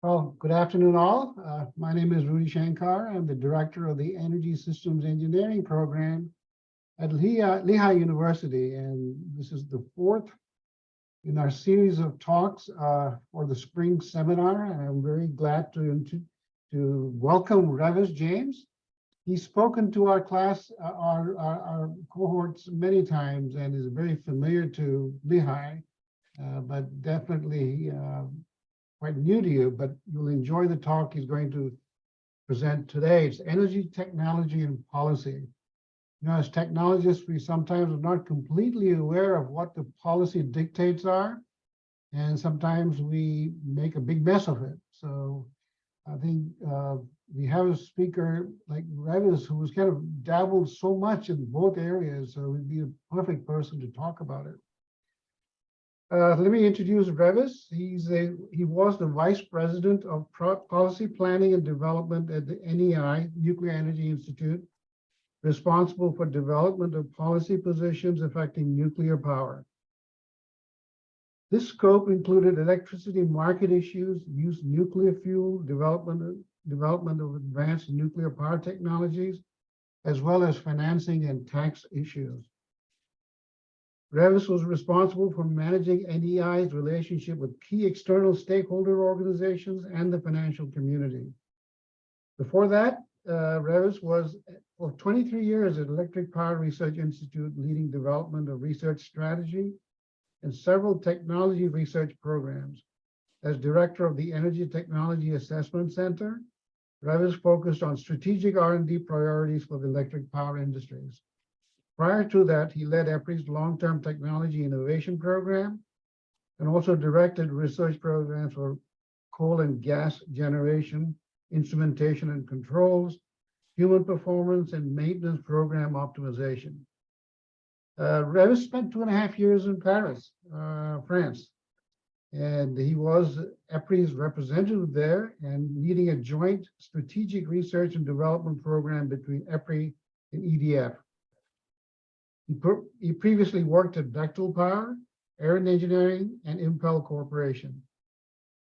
Well, good afternoon, all. My name is Rudy Shankar. I'm the director of the Energy Systems Engineering program at Lehigh University, and this is the fourth in our series of talks for the spring seminar. And I'm very glad to welcome Revis James. He's spoken to our class, our cohorts many times, and is very familiar to Lehigh, but definitely quite new to you, but you'll enjoy the talk he's going to present today. It's energy, technology, and policy. You know, as technologists, we sometimes are not completely aware of what the policy dictates are, and sometimes we make a big mess of it. So I think we have a speaker like Revis who's kind of dabbled so much in both areas, so he'd be a perfect person to talk about it. Let me introduce Revis. He was the Vice President of Policy Planning and Development at the NEI, Nuclear Energy Institute, responsible for development of policy positions affecting nuclear power. This scope included electricity market issues, used nuclear fuel, development of advanced nuclear power technologies, as well as financing and tax issues. Revis was responsible for managing NEI's relationship with key external stakeholder organizations and the financial community. Before that, Revis was for 23 years at Electric Power Research Institute, leading development of research strategy and several technology research programs. As director of the Energy Technology Assessment Center, Revis focused on strategic R&D priorities for the electric power industries. Prior to that, he led EPRI's long-term technology innovation program and also directed research programs for coal and gas generation, instrumentation and controls, human performance, and maintenance program optimization. Revis spent 2.5 years in Paris, France, and he was EPRI's representative there and leading a joint strategic research and development program between EPRI and EDF. He previously worked at Bechtel Power, Aaron Engineering, and Impel Corporation.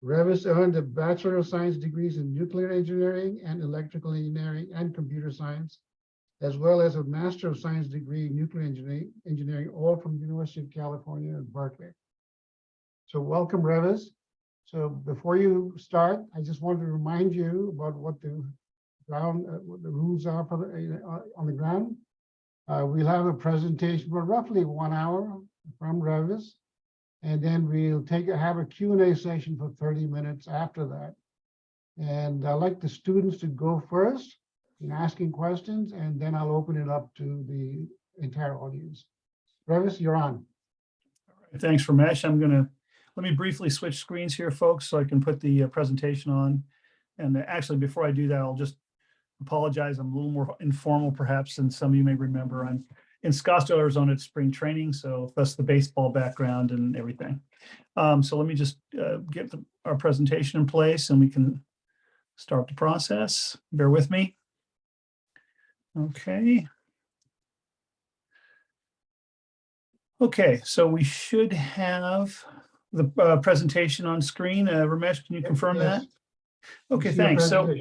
Revis earned a Bachelor of Science degrees in nuclear engineering and electrical engineering and computer science, as well as a Master of Science degree in nuclear engineering, all from the University of California at Berkeley. So welcome, Revis. So before you start, I just wanted to remind you about what the rules are for on the ground. We'll have a presentation for roughly 1 hour from Revis, and then we'll have a Q&A session for 30 minutes after that. And I'd like the students to go first in asking questions, and then I'll open it up to the entire audience. Revis, you're on. All right, thanks, Ramesh. Let me briefly switch screens here, folks, so I can put the presentation on. And actually, before I do that, I'll just apologize. I'm a little more informal, perhaps, than some of you may remember. I'm in Scottsdale, Arizona at spring training, so that's the baseball background and everything. So let me just get our presentation in place and we can start the process. Bear with me. Okay. Okay, so we should have the presentation on screen. Ramesh, can you confirm that? Okay, thanks. So,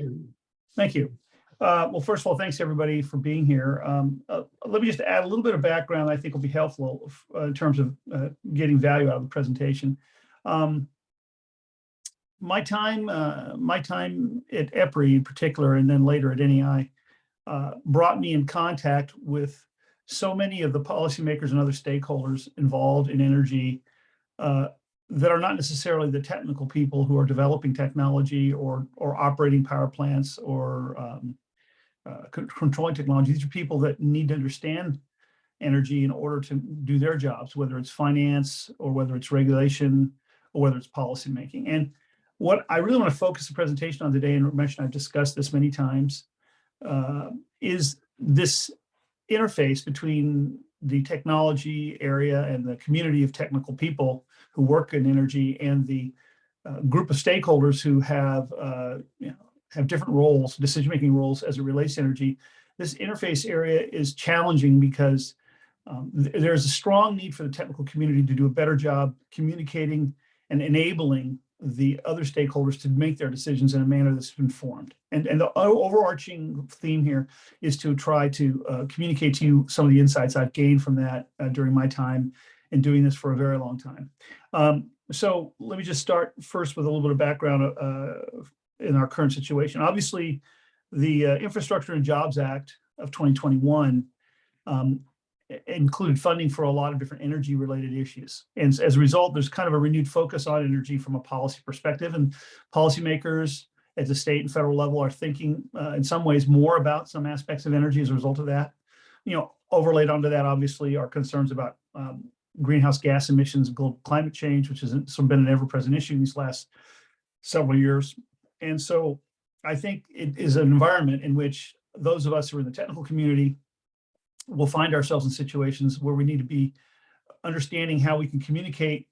thank you. Well, first of all, thanks everybody for being here. Let me just add a little bit of background I think will be helpful in terms of getting value out of the presentation. My time at EPRI in particular, and then later at NEI, brought me in contact with so many of the policymakers and other stakeholders involved in energy that are not necessarily the technical people who are developing technology or operating power plants or controlling technology. These are people that need to understand energy in order to do their jobs, whether it's finance or whether it's regulation or whether it's policy making. And what I really want to focus the presentation on today, and Ramesh and I've discussed this many times, is this interface between the technology area and the community of technical people who work in energy and the group of stakeholders who have different roles, decision-making roles as it relates to energy. This interface area is challenging because there's a strong need for the technical community to do a better job communicating and enabling the other stakeholders to make their decisions in a manner that's informed. And the overarching theme here is to try to communicate to you some of the insights I've gained from that during my time in doing this for a very long time. So let me just start first with a little bit of background in our current situation. Obviously, the Infrastructure and Jobs Act of 2021 included funding for a lot of different energy related issues. And as a result, there's kind of a renewed focus on energy from a policy perspective, and policymakers at the state and federal level are thinking in some ways more about some aspects of energy as a result of that. Overlaid onto that, obviously, are concerns about greenhouse gas emissions, global climate change, which has been an ever-present issue in these last several years. And so I think it is an environment in which those of us who are in the technical community will find ourselves in situations where we need to be understanding how we can communicate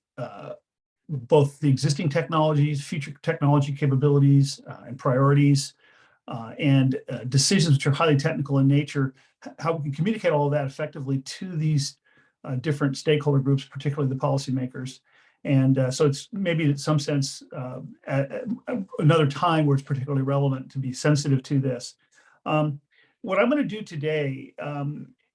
both the existing technologies, future technology capabilities, and priorities, and decisions which are highly technical in nature, how we can communicate all of that effectively to these different stakeholder groups, particularly the policymakers. And so it's maybe in some sense another time where it's particularly relevant to be sensitive to this. What I'm going to do today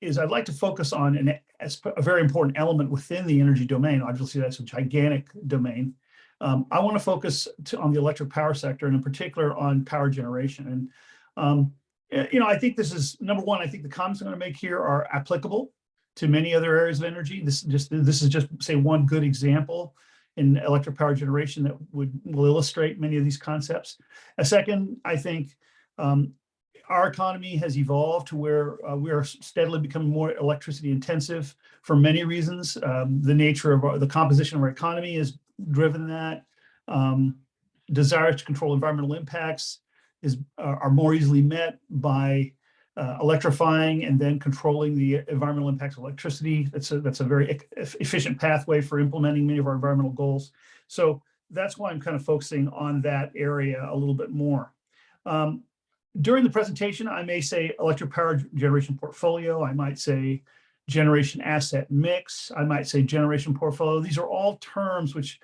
is I'd like to focus on a very important element within the energy domain. Obviously, that's a gigantic domain. I want to focus on the electric power sector, and in particular on power generation. And I think this is number one. I think the comments I'm going to make here are applicable to many other areas of energy. This is just say one good example in electric power generation that will illustrate many of these concepts. A second, I think our economy has evolved to where we are steadily becoming more electricity intensive for many reasons. The nature of the composition of our economy has driven that. Desire to control environmental impacts are more easily met by electrifying and then controlling the environmental impacts of electricity. That's a very efficient pathway for implementing many of our environmental goals. So that's why I'm kind of focusing on that area a little bit more. During the presentation, I may say electric power generation portfolio. I might say generation asset mix. I might say generation portfolio. These are all terms which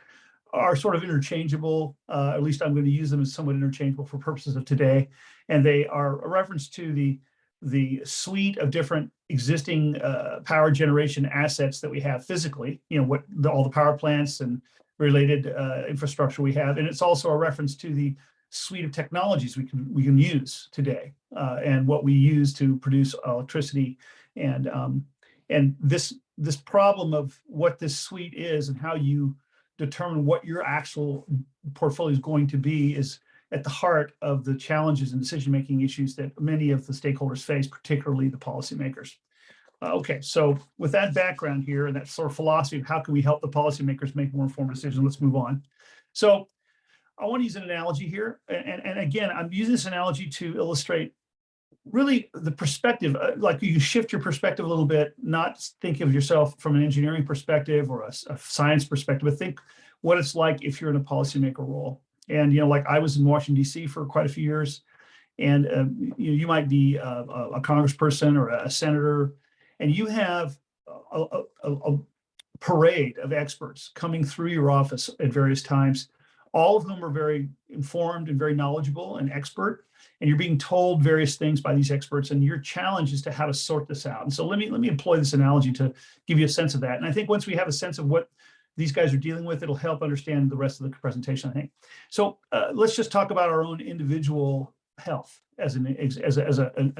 are sort of interchangeable. At least I'm going to use them as somewhat interchangeable for purposes of today. And they are a reference to the suite of different existing power generation assets that we have physically, all the power plants and related infrastructure we have. And it's also a reference to the suite of technologies we can use today, and what we use to produce electricity, and this problem of what this suite is and how you determine what your actual portfolio is going to be is at the heart of the challenges and decision-making issues that many of the stakeholders face, particularly the policymakers. Okay, so with that background here and that sort of philosophy of how can we help the policymakers make more informed decisions, let's move on. So I want to use an analogy here. And again, I'm using this analogy to illustrate really the perspective, like you shift your perspective a little bit, not think of yourself from an engineering perspective or a science perspective, but think what it's like if you're in a policymaker role. And, like I was in Washington, D.C. for quite a few years, and you might be a congressperson or a senator, and you have a parade of experts coming through your office at various times, all of whom are very informed and very knowledgeable and expert, and you're being told various things by these experts, and your challenge is to how to sort this out. And so let me employ this analogy to give you a sense of that. And I think once we have a sense of what these guys are dealing with, it'll help understand the rest of the presentation, I think. So let's just talk about our own individual health as an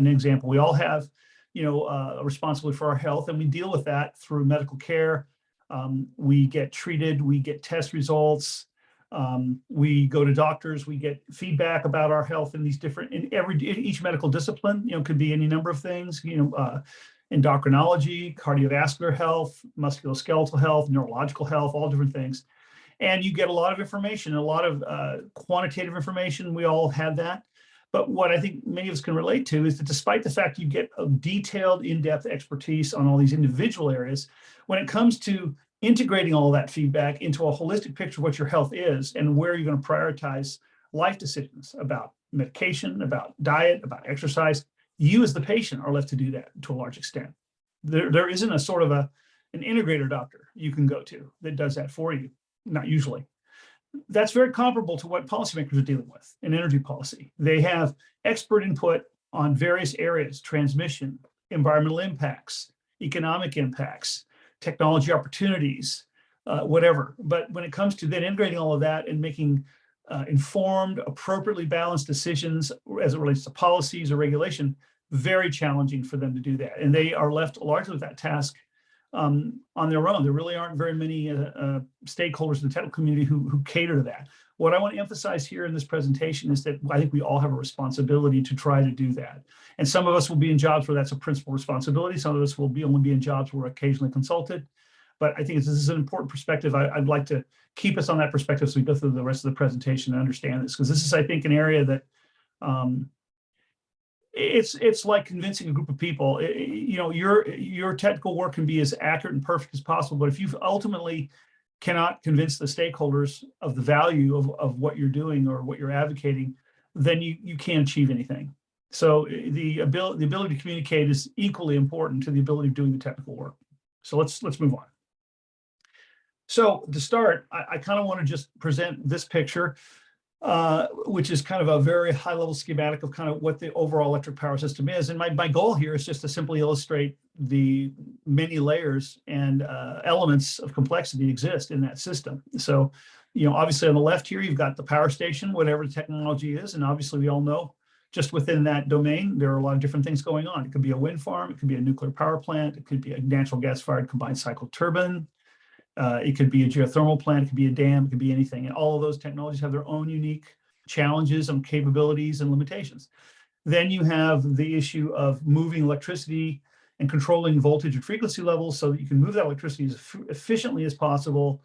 example. We all have, a responsibility for our health, and we deal with that through medical care. We get treated, we get test results. We go to doctors, we get feedback about our health in these different, each medical discipline, could be any number of things, endocrinology, cardiovascular health, musculoskeletal health, neurological health, all different things. And you get a lot of information, a lot of quantitative information. We all have that. But what I think many of us can relate to is that despite the fact you get a detailed, in-depth expertise on all these individual areas, when it comes to integrating all that feedback into a holistic picture of what your health is and where you're going to prioritize life decisions about medication, about diet, about exercise, you as the patient are left to do that to a large extent. There isn't a sort of an integrator doctor you can go to that does that for you, not usually. that's very comparable to what policymakers are dealing with in energy policy. They have expert input on various areas: transmission, environmental impacts, economic impacts, technology opportunities, whatever. But when it comes to then integrating all of that and making informed, appropriately balanced decisions as it relates to policies or regulation, very challenging for them to do that. And they are left largely with that task on their own. There really aren't very many stakeholders in the technical community who cater to that. What I want to emphasize here in this presentation is that I think we all have a responsibility to try to do that. And some of us will be in jobs where that's a principal responsibility. Some of us will only be in jobs where we're occasionally consulted. But I think this is an important perspective. I'd like to keep us on that perspective so we go through the rest of the presentation and understand this, because this is, I think, an area that it's like convincing a group of people. Your technical work can be as accurate and perfect as possible, but if you ultimately cannot convince the stakeholders of the value of what you're doing or what you're advocating, then you can't achieve anything. So the ability to communicate is equally important to the ability of doing the technical work. So let's move on. So to start, I kind of want to just present this picture, which is kind of a very high-level schematic of kind of what the overall electric power system is. And my goal here is just to simply illustrate the many layers and elements of complexity exist in that system. So, obviously on the left here, you've got the power station, whatever the technology is. And obviously we all know just within that domain, there are a lot of different things going on. It could be a wind farm, it could be a nuclear power plant, it could be a natural gas-fired combined cycle turbine. It could be a geothermal plant, it could be a dam, it could be anything. And all of those technologies have their own unique challenges and capabilities and limitations. Then you have the issue of moving electricity and controlling voltage and frequency levels so that you can move that electricity as efficiently as possible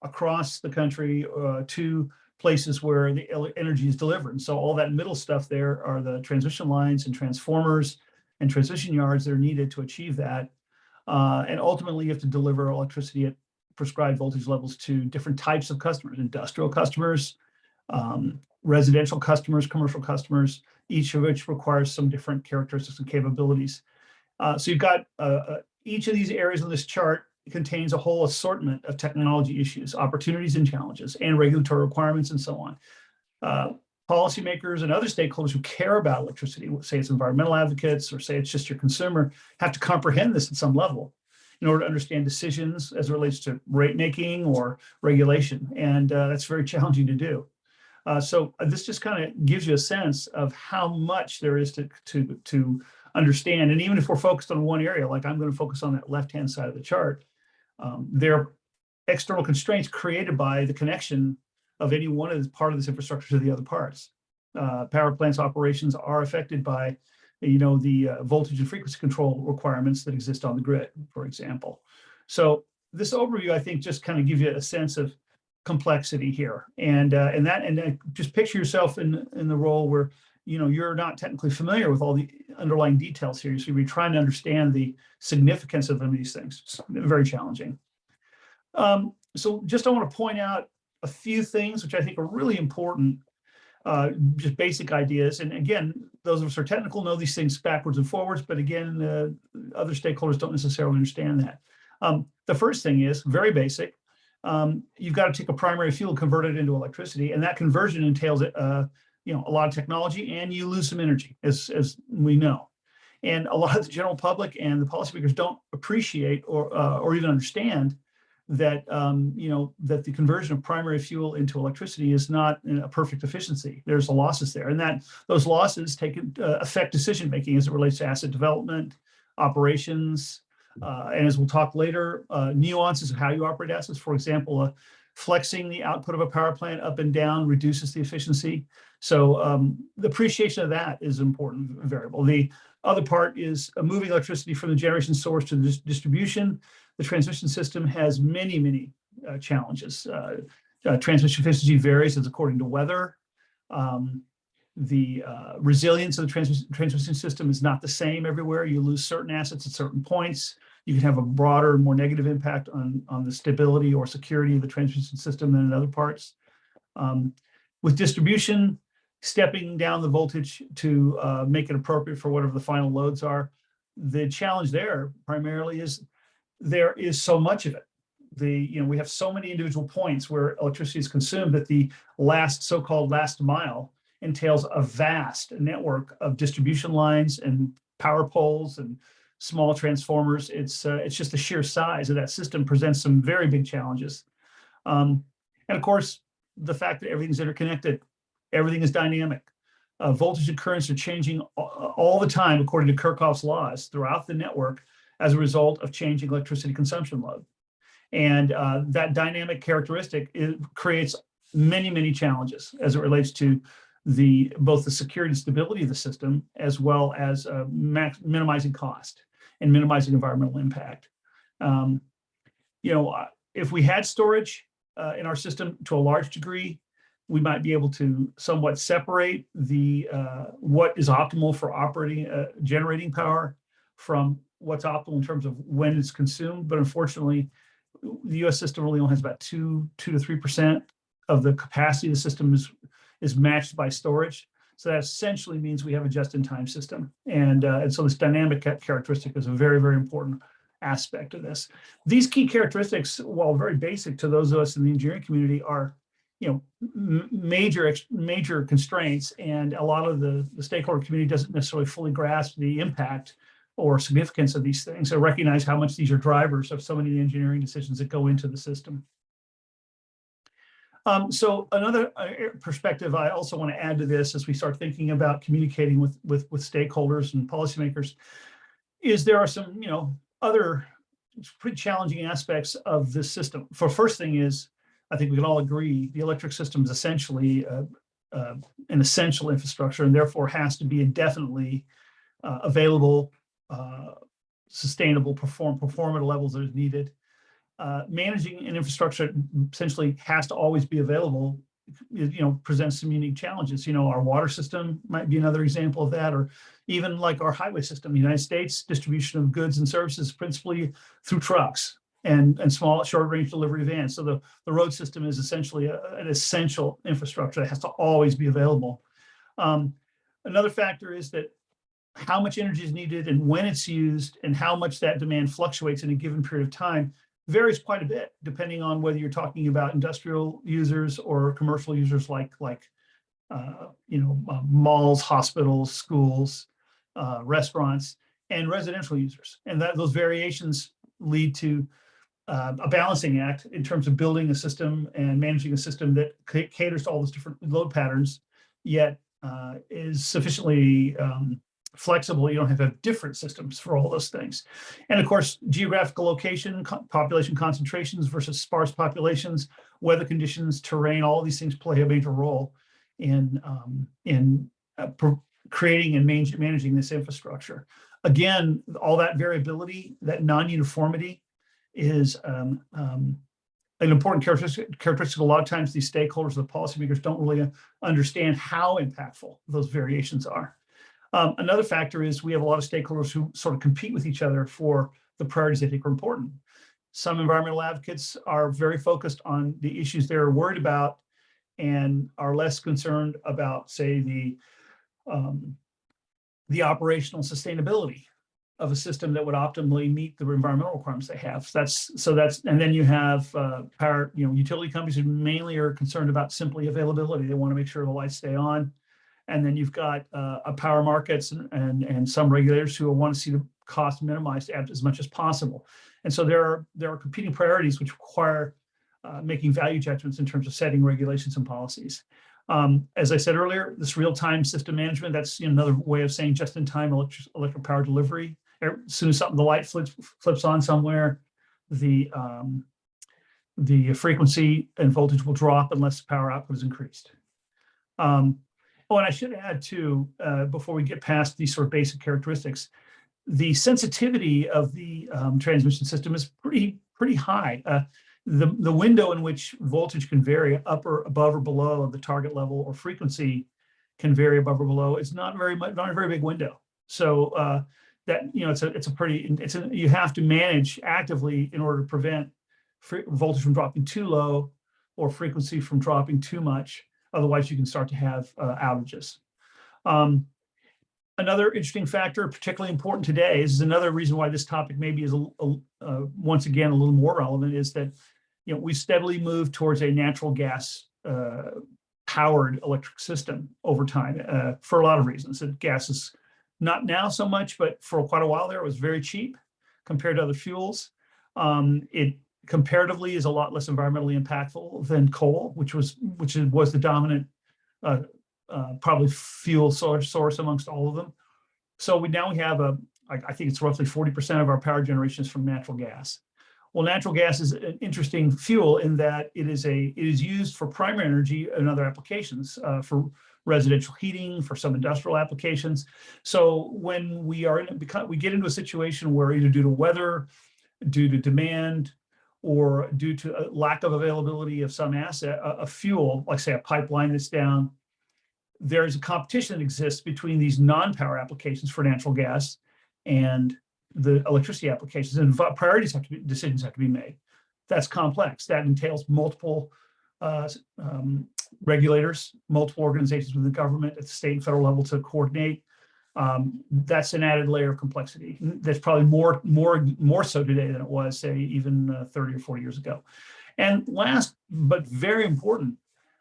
across the country to places where the energy is delivered. And so all that middle stuff there are the transmission lines and transformers and transmission yards that are needed to achieve that. And ultimately, you have to deliver electricity at prescribed voltage levels to different types of customers: industrial customers, residential customers, commercial customers, each of which requires some different characteristics and capabilities. So you've got each of these areas on this chart contains a whole assortment of technology issues, opportunities and challenges, and regulatory requirements and so on. Policymakers and other stakeholders who care about electricity, say it's environmental advocates or say it's just your consumer, have to comprehend this at some level in order to understand decisions as it relates to rate making or regulation. And that's very challenging to do. So this just kind of gives you a sense of how much there is to understand. And even if we're focused on one area, like I'm going to focus on that left-hand side of the chart, there are external constraints created by the connection of any one of this part of this infrastructure to the other parts. Power plants operations are affected by the voltage and frequency control requirements that exist on the grid, for example. So this overview, I think, just kind of gives you a sense of complexity here, and just picture yourself in the role where you're not technically familiar with all the underlying details here. So you're trying to understand the significance of these things. It's very challenging. So just I want to point out a few things which I think are really important. Just basic ideas. And again, those of us who are technical know these things backwards and forwards, but again, other stakeholders don't necessarily understand that. The first thing is very basic. You've got to take a primary fuel and convert it into electricity, and that conversion entails a lot of technology, and you lose some energy, as we know. And a lot of the general public and the policymakers don't appreciate or even understand that that the conversion of primary fuel into electricity is not a perfect efficiency. There's losses there, and that those losses affect decision making as it relates to asset development, operations, and as we'll talk later, nuances of how you operate assets. For example, flexing the output of a power plant up and down reduces the efficiency. So the appreciation of that is an important variable. The other part is moving electricity from the generation source to the distribution. The transmission system has many challenges. Transmission efficiency varies as according to weather. The resilience of the transmission system is not the same everywhere. You lose certain assets at certain points. You can have a broader, more negative impact on the stability or security of the transmission system than in other parts. With distribution, stepping down the voltage to make it appropriate for whatever the final loads are, the challenge there primarily is there is so much of it we have so many individual points where electricity is consumed that the so-called last mile entails a vast network of distribution lines and power poles and small transformers. It's just the sheer size of that system presents some very big challenges. And of course, the fact that everything's interconnected, everything is dynamic. Voltage and currents are changing all the time according to Kirchhoff's laws throughout the network as a result of changing electricity consumption load. And that dynamic characteristic creates many, many challenges as it relates to both the security and stability of the system, as well as minimizing cost and minimizing environmental impact. If we had storage in our system to a large degree, we might be able to somewhat separate what is optimal for operating generating power from what's optimal in terms of when it's consumed. But unfortunately, the U.S. system really only has about 2 to 3% of the capacity of the system is matched by storage. So that essentially means we have a just-in-time system. And so this dynamic characteristic is a very, very important aspect of this. These key characteristics, while very basic to those of us in the engineering community, are major constraints, and a lot of the stakeholder community doesn't necessarily fully grasp the impact or significance of these things, or recognize how much these are drivers of so many engineering decisions that go into the system. So another perspective I also want to add to this as we start thinking about communicating with stakeholders and policymakers is there are some other pretty challenging aspects of this system. First thing is, I think we can all agree the electric system is essentially an essential infrastructure, and therefore has to be indefinitely available, sustainable, perform at levels that is needed. Managing an infrastructure essentially has to always be available, presents some unique challenges. Our water system might be another example of that, or even like our highway system. The United States distribution of goods and services principally through trucks and small short-range delivery vans. So the road system is essentially an essential infrastructure that has to always be available. Another factor is that how much energy is needed and when it's used and how much that demand fluctuates in a given period of time varies quite a bit, depending on whether you're talking about industrial users or commercial users like malls, hospitals, schools, restaurants, and residential users. And those variations lead to a balancing act in terms of building a system and managing a system that caters to all those different load patterns, yet is sufficiently flexible. You don't have to have different systems for all those things. And of course, geographical location, population concentrations versus sparse populations, weather conditions, terrain, all of these things play a major role in creating and managing this infrastructure. Again, all that variability, that non-uniformity is an important characteristic. A lot of times these stakeholders, the policymakers, don't really understand how impactful those variations are. Another factor is we have a lot of stakeholders who sort of compete with each other for the priorities they think are important. Some environmental advocates are very focused on the issues they're worried about and are less concerned about, say, the operational sustainability of a system that would optimally meet the environmental requirements they have. And then you have power, utility companies who mainly are concerned about simply availability. They want to make sure the lights stay on. And then you've got power markets and some regulators who want to see the cost minimized as much as possible. And so there are competing priorities which require making value judgments in terms of setting regulations and policies. As I said earlier, this real-time system management, that's another way of saying just-in-time electric power delivery. As soon as the light flips on somewhere, the frequency and voltage will drop unless the power output is increased. Oh, and I should add too, before we get past these sort of basic characteristics, the sensitivity of the transmission system is pretty high. The window in which voltage can vary above or below the target level, or frequency can vary above or below, is not a very big window. So you have to manage actively in order to prevent voltage from dropping too low or frequency from dropping too much. Otherwise, you can start to have outages. Another interesting factor, particularly important today, is another reason why this topic maybe is once again a little more relevant, is that we steadily moved towards a natural gas powered electric system over time for a lot of reasons. That gas is not now so much, but for quite a while there, it was very cheap compared to other fuels. It comparatively is a lot less environmentally impactful than coal, which was the dominant probably fuel source amongst all of them. So we have I think it's roughly 40% of our power generation is from natural gas. Well, natural gas is an interesting fuel in that it is used for primary energy and other applications, for residential heating, for some industrial applications. So when we get into a situation where either due to weather, due to demand, or due to a lack of availability of some asset, a fuel, like say a pipeline that's down, there's a competition that exists between these non-power applications for natural gas and the electricity applications, and decisions have to be made. That's complex. That entails multiple regulators, multiple organizations within the government at the state and federal level to coordinate. That's an added layer of complexity. That's probably more so today than it was, say, even 30 or 40 years ago. And last, but very important,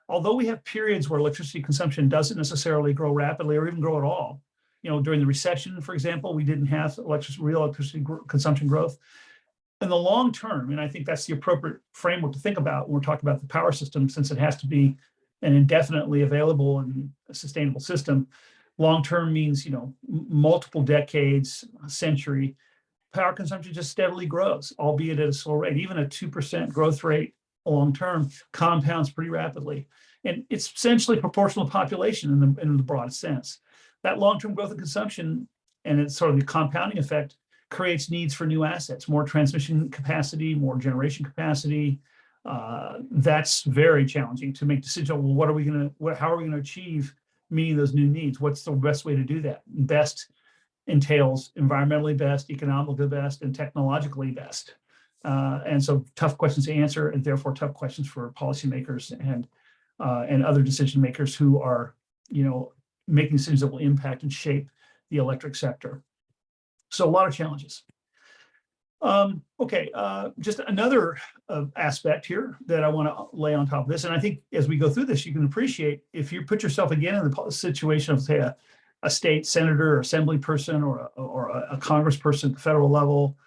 although we have periods where electricity consumption doesn't necessarily grow rapidly or even grow at all, during the recession, for example, we didn't have real electricity consumption growth. In the long term, and I think that's the appropriate framework to think about when we're talking about the power system, since it has to be an indefinitely available and sustainable system. Long term means, multiple decades, a century. Power consumption just steadily grows, albeit at a slow rate. Even a 2% growth rate long term compounds pretty rapidly. And it's essentially proportional to population in the broadest sense. That long-term growth of consumption and it's sort of the compounding effect creates needs for new assets, more transmission capacity, more generation capacity. That's very challenging to make decisions. Well, how are we going to achieve meeting those new needs? What's the best way to do that? Best entails environmentally best, economically best, and technologically best. And so tough questions to answer, and therefore tough questions for policymakers and other decision makers who are, making decisions that will impact and shape the electric sector. So a lot of challenges. Just another aspect here that I want to lay on top of this, and I think as we go through this, you can appreciate if you put yourself again in the situation of, say, a state senator or assembly person or a congressperson at the federal level.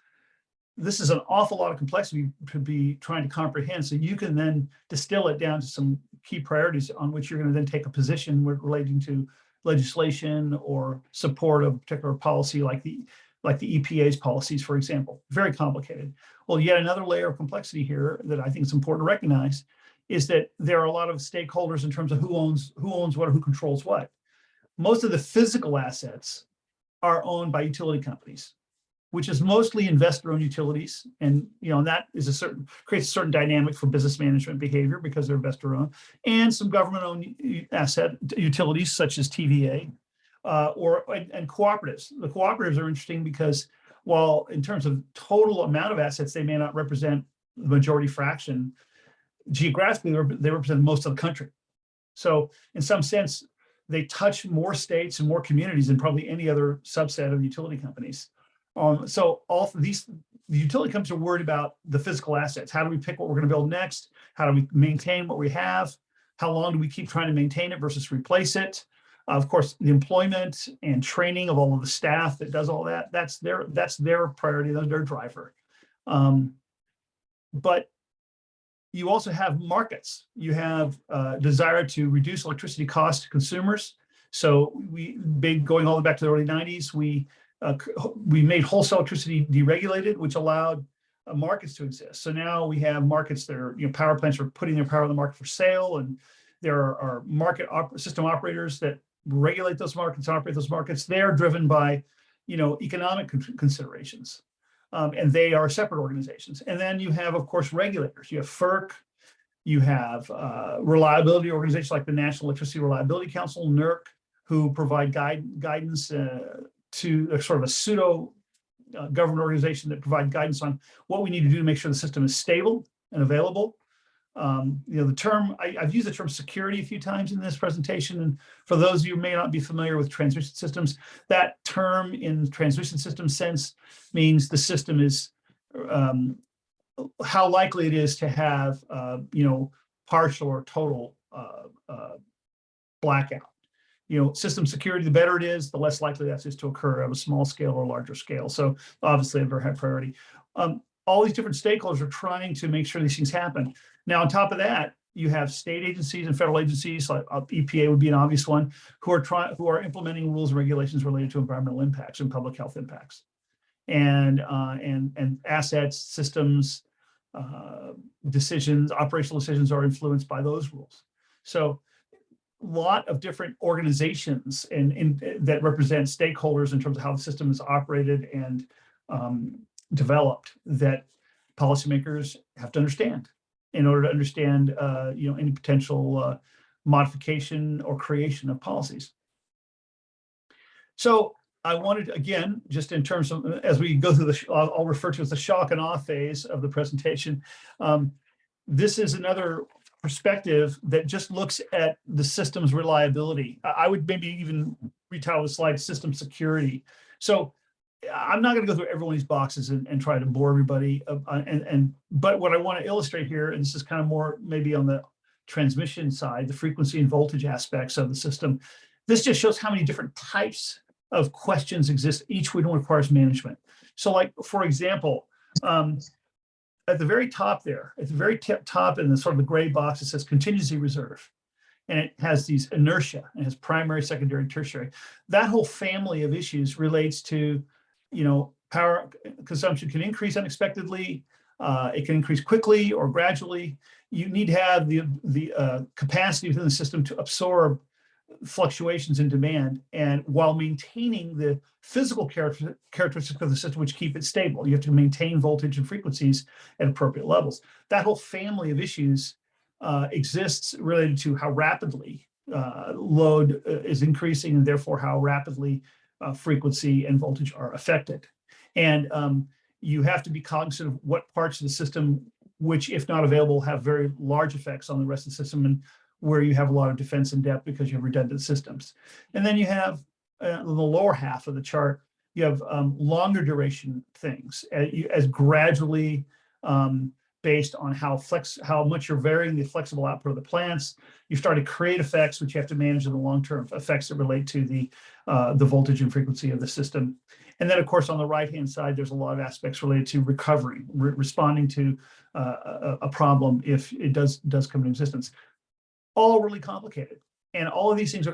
This is an awful lot of complexity to be trying to comprehend. So you can then distill it down to some key priorities on which you're going to then take a position relating to legislation or support of a particular policy, like the EPA's policies, for example. Very complicated. Well, yet another layer of complexity here that I think is important to recognize is that there are a lot of stakeholders in terms of who owns what or who controls what. Most of the physical assets are owned by utility companies, which is mostly investor-owned utilities, and that is creates a certain dynamic for business management behavior because they're investor-owned, and some government-owned asset utilities such as TVA, and cooperatives. The cooperatives are interesting because while in terms of total amount of assets, they may not represent the majority fraction, geographically they represent most of the country. So in some sense, they touch more states and more communities than probably any other subset of utility companies. So all the utility companies are worried about the physical assets. How do we pick what we're going to build next? How do we maintain what we have? How long do we keep trying to maintain it versus replace it? Of course, the employment and training of all of the staff that does all that, that's their priority, that's their driver. But you also have markets. You have desire to reduce electricity costs to consumers. So going all the way back to the early 90s, we made wholesale electricity deregulated, which allowed markets to exist. So now we have markets that are, power plants are putting their power on the market for sale, and there are market system operators that regulate those markets, operate those markets. They're driven by, economic considerations, and they are separate organizations. And then you have, of course, regulators. You have FERC, you have reliability organizations like the National Electricity Reliability Council, NERC, who provide guidance to sort of a pseudo government organization that provide guidance on what we need to do to make sure the system is stable and available. The term, I've used the term security a few times in this presentation. And for those of you who may not be familiar with transmission systems, that term in transmission system sense means the system is how likely it is to have, partial or total blackout. System security, the better it is, the less likely that is to occur at a small scale or larger scale. So obviously a very high priority. All these different stakeholders are trying to make sure these things happen. Now, on top of that, you have state agencies and federal agencies, like EPA would be an obvious one, who are implementing rules and regulations related to environmental impacts and public health impacts, and assets, systems, decisions, operational decisions are influenced by those rules. So a lot of different organizations that represent stakeholders in terms of how the system is operated and developed that policymakers have to understand in order to understand any potential modification or creation of policies. So I wanted, again, just in terms of, as we go through I'll refer to as the shock and awe phase of the presentation. This is another perspective that just looks at the system's reliability. I would maybe even retitle the slide system security. So I'm not going to go through every one of these boxes and try to bore everybody. But what I want to illustrate here, and this is kind of more maybe on the transmission side, the frequency and voltage aspects of the system, this just shows how many different types of questions exist. Each one requires management. So like, for example, at the very top there, at the very top in the sort of the gray box, it says contingency reserve. And it has these inertia, it has primary, secondary, tertiary. That whole family of issues relates to, power consumption can increase unexpectedly. It can increase quickly or gradually. You need to have the capacity within the system to absorb fluctuations in demand, and while maintaining the physical characteristics of the system, which keep it stable. You have to maintain voltage and frequencies at appropriate levels. That whole family of issues exists related to how rapidly load is increasing, and therefore how rapidly frequency and voltage are affected. And you have to be cognizant of what parts of the system, which if not available, have very large effects on the rest of the system, and where you have a lot of defense in depth because you have redundant systems. And then you have the lower half of the chart, you have longer duration things as gradually based on how much you're varying the flexible output of the plants. You start to create effects which you have to manage in the long-term effects that relate to the voltage and frequency of the system. And then, of course, on the right-hand side, there's a lot of aspects related to recovering, responding to a problem if it does come into existence. All really complicated. And all of these things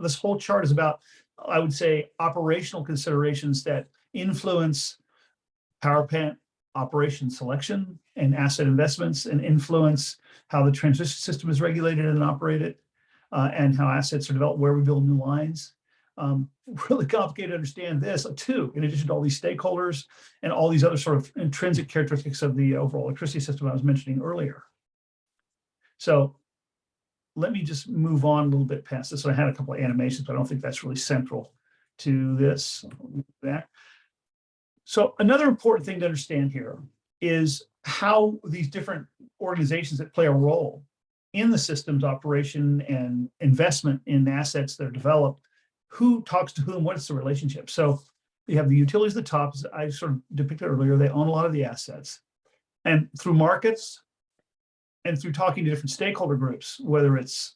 this whole chart is about, I would say, operational considerations that influence power plant operation selection and asset investments, and influence how the transmission system is regulated and operated, and how assets are developed, where we build new lines. Really complicated to understand this too, in addition to all these stakeholders and all these other sort of intrinsic characteristics of the overall electricity system I was mentioning earlier. So let me just move on a little bit past this. So I had a couple of animations, but I don't think that's really central to this. So another important thing to understand here is how these different organizations that play a role in the system's operation and investment in assets that are developed, who talks to whom, what's the relationship? So you have the utilities at the top, as I sort of depicted earlier, they own a lot of the assets. And through markets, and through talking to different stakeholder groups, whether it's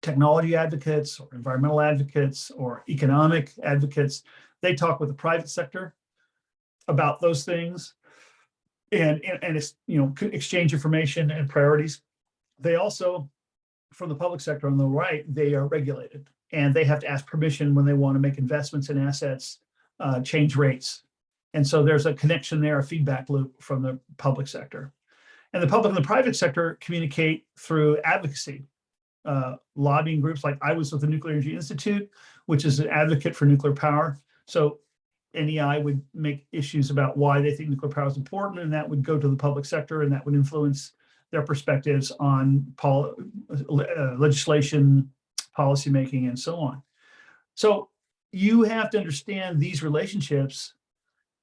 technology advocates or environmental advocates or economic advocates, they talk with the private sector about those things and exchange information and priorities. They also, from the public sector on the right, they are regulated and they have to ask permission when they want to make investments in assets, change rates. And so there's a connection there, a feedback loop from the public sector. And the public and the private sector communicate through advocacy, lobbying groups. Like I was with the Nuclear Energy Institute, which is an advocate for nuclear power. So NEI would make issues about why they think nuclear power is important, and that would go to the public sector, and that would influence their perspectives on legislation, policymaking, and so on. So you have to understand these relationships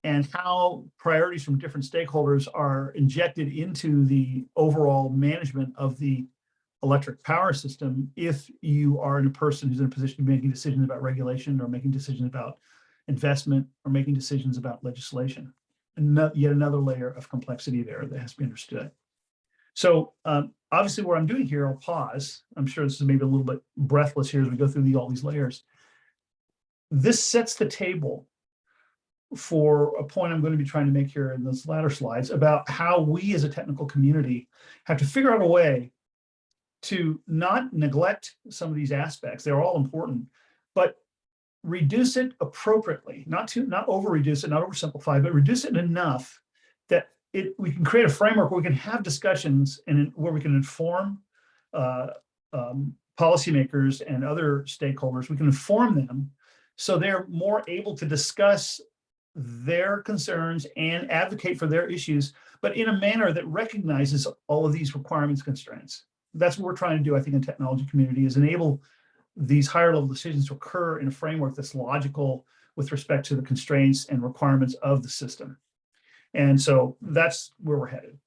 and how priorities from different stakeholders are injected into the overall management of the electric power system if you are a person who's in a position of making decisions about regulation or making decisions about investment or making decisions about legislation. And yet another layer of complexity there that has to be understood. So obviously what I'm doing here, I'll pause. I'm sure this is maybe a little bit breathless here as we go through all these layers. This sets the table for a point I'm going to be trying to make here in those latter slides about how we as a technical community have to figure out a way to not neglect some of these aspects. They're all important, but reduce it appropriately, not over reduce it, not oversimplify, but reduce it enough that we can create a framework where we can have discussions and where we can inform policymakers and other stakeholders. We can inform them so they're more able to discuss their concerns and advocate for their issues, but in a manner that recognizes all of these requirements, constraints. That's what we're trying to do, I think, in the technology community, is enable these higher level decisions to occur in a framework that's logical with respect to the constraints and requirements of the system. And so that's where we're headed.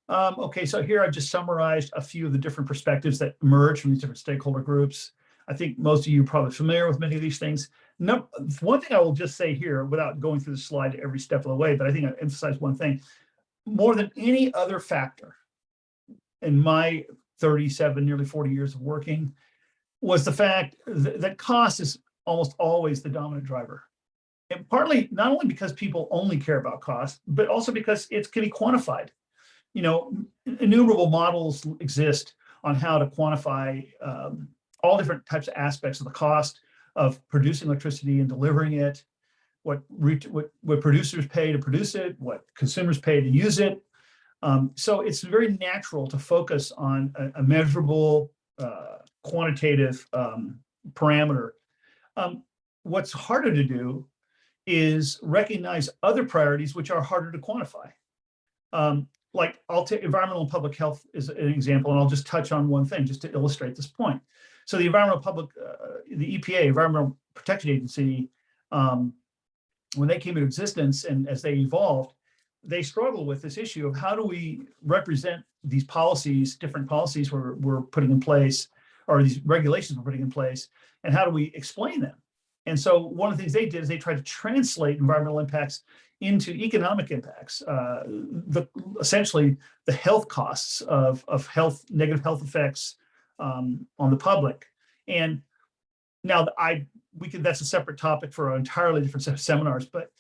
Okay, so here I've just summarized a few of the different perspectives that emerge from these different stakeholder groups. I think most of you are probably familiar with many of these things. No, one thing I will just say here, without going through the slide every step of the way, but I think I emphasize one thing. More than any other factor in my 37, nearly 40 years of working, was the fact that cost is almost always the dominant driver. And partly, not only because people only care about cost, but also because it can be quantified. You know, innumerable models exist on how to quantify all different types of aspects of the cost of producing electricity and delivering it, what producers pay to produce it, what consumers pay to use it. So it's very natural to focus on a measurable, quantitative parameter. What's harder to do is recognize other priorities which are harder to quantify. Like I'll take environmental and public health as an example, and I'll just touch on one thing just to illustrate this point. So the the EPA, Environmental Protection Agency, when they came into existence and as they evolved, they struggle with this issue of how do we represent these policies, different policies we're putting in place, or these regulations we're putting in place, and how do we explain them? And so one of the things they did is they tried to translate environmental impacts into economic impacts, essentially the health costs of negative health effects on the public. And now that's a separate topic for an entirely different set of seminars, but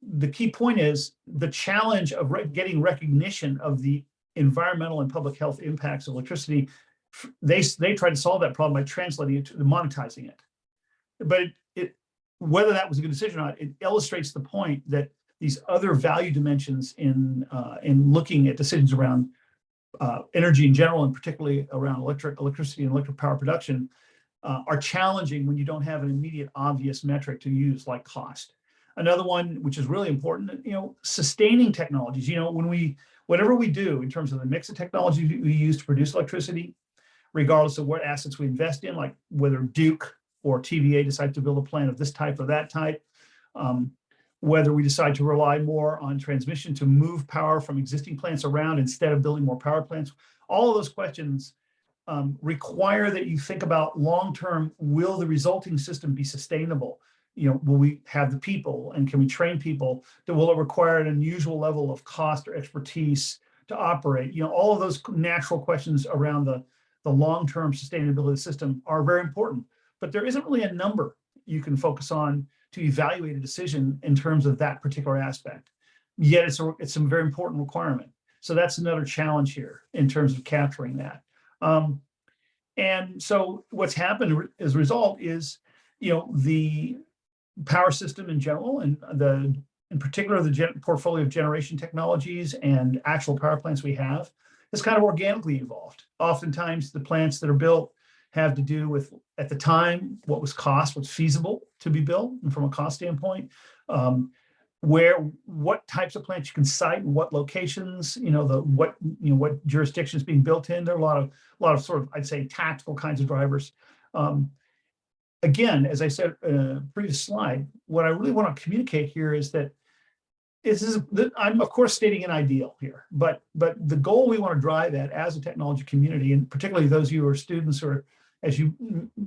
the key point is the challenge of getting recognition of the environmental and public health impacts of electricity. They tried to solve that problem by translating it to monetizing it. But whether that was a good decision or not, it illustrates the point that these other value dimensions in looking at decisions around energy in general, and particularly around electricity and electric power production, are challenging when you don't have an immediate obvious metric to use like cost. Another one, which is really important, sustaining technologies. Whatever we do in terms of the mix of technology we use to produce electricity, regardless of what assets we invest in, like whether Duke or TVA decide to build a plant of this type or that type, whether we decide to rely more on transmission to move power from existing plants around instead of building more power plants, all of those questions require that you think about long-term, will the resulting system be sustainable? Will we have the people, and can we train people? Will it require an unusual level of cost or expertise to operate? All of those natural questions around the long-term sustainability of the system are very important, but there isn't really a number you can focus on to evaluate a decision in terms of that particular aspect. Yet it's a very important requirement. So that's another challenge here in terms of capturing that. And so what's happened as a result is, the power system in general, and in particular the portfolio of generation technologies and actual power plants we have, has kind of organically evolved. Oftentimes the plants that are built have to do with, at the time, what's feasible to be built, and from a cost standpoint, what types of plants you can site and what locations, what jurisdictions being built in. There are a lot of sort of, I'd say, tactical kinds of drivers. again, as I said, previous slide, what I really want to communicate here is that I'm of course stating an ideal here, but the goal we want to drive at as a technology community, and particularly those of you who are students or as you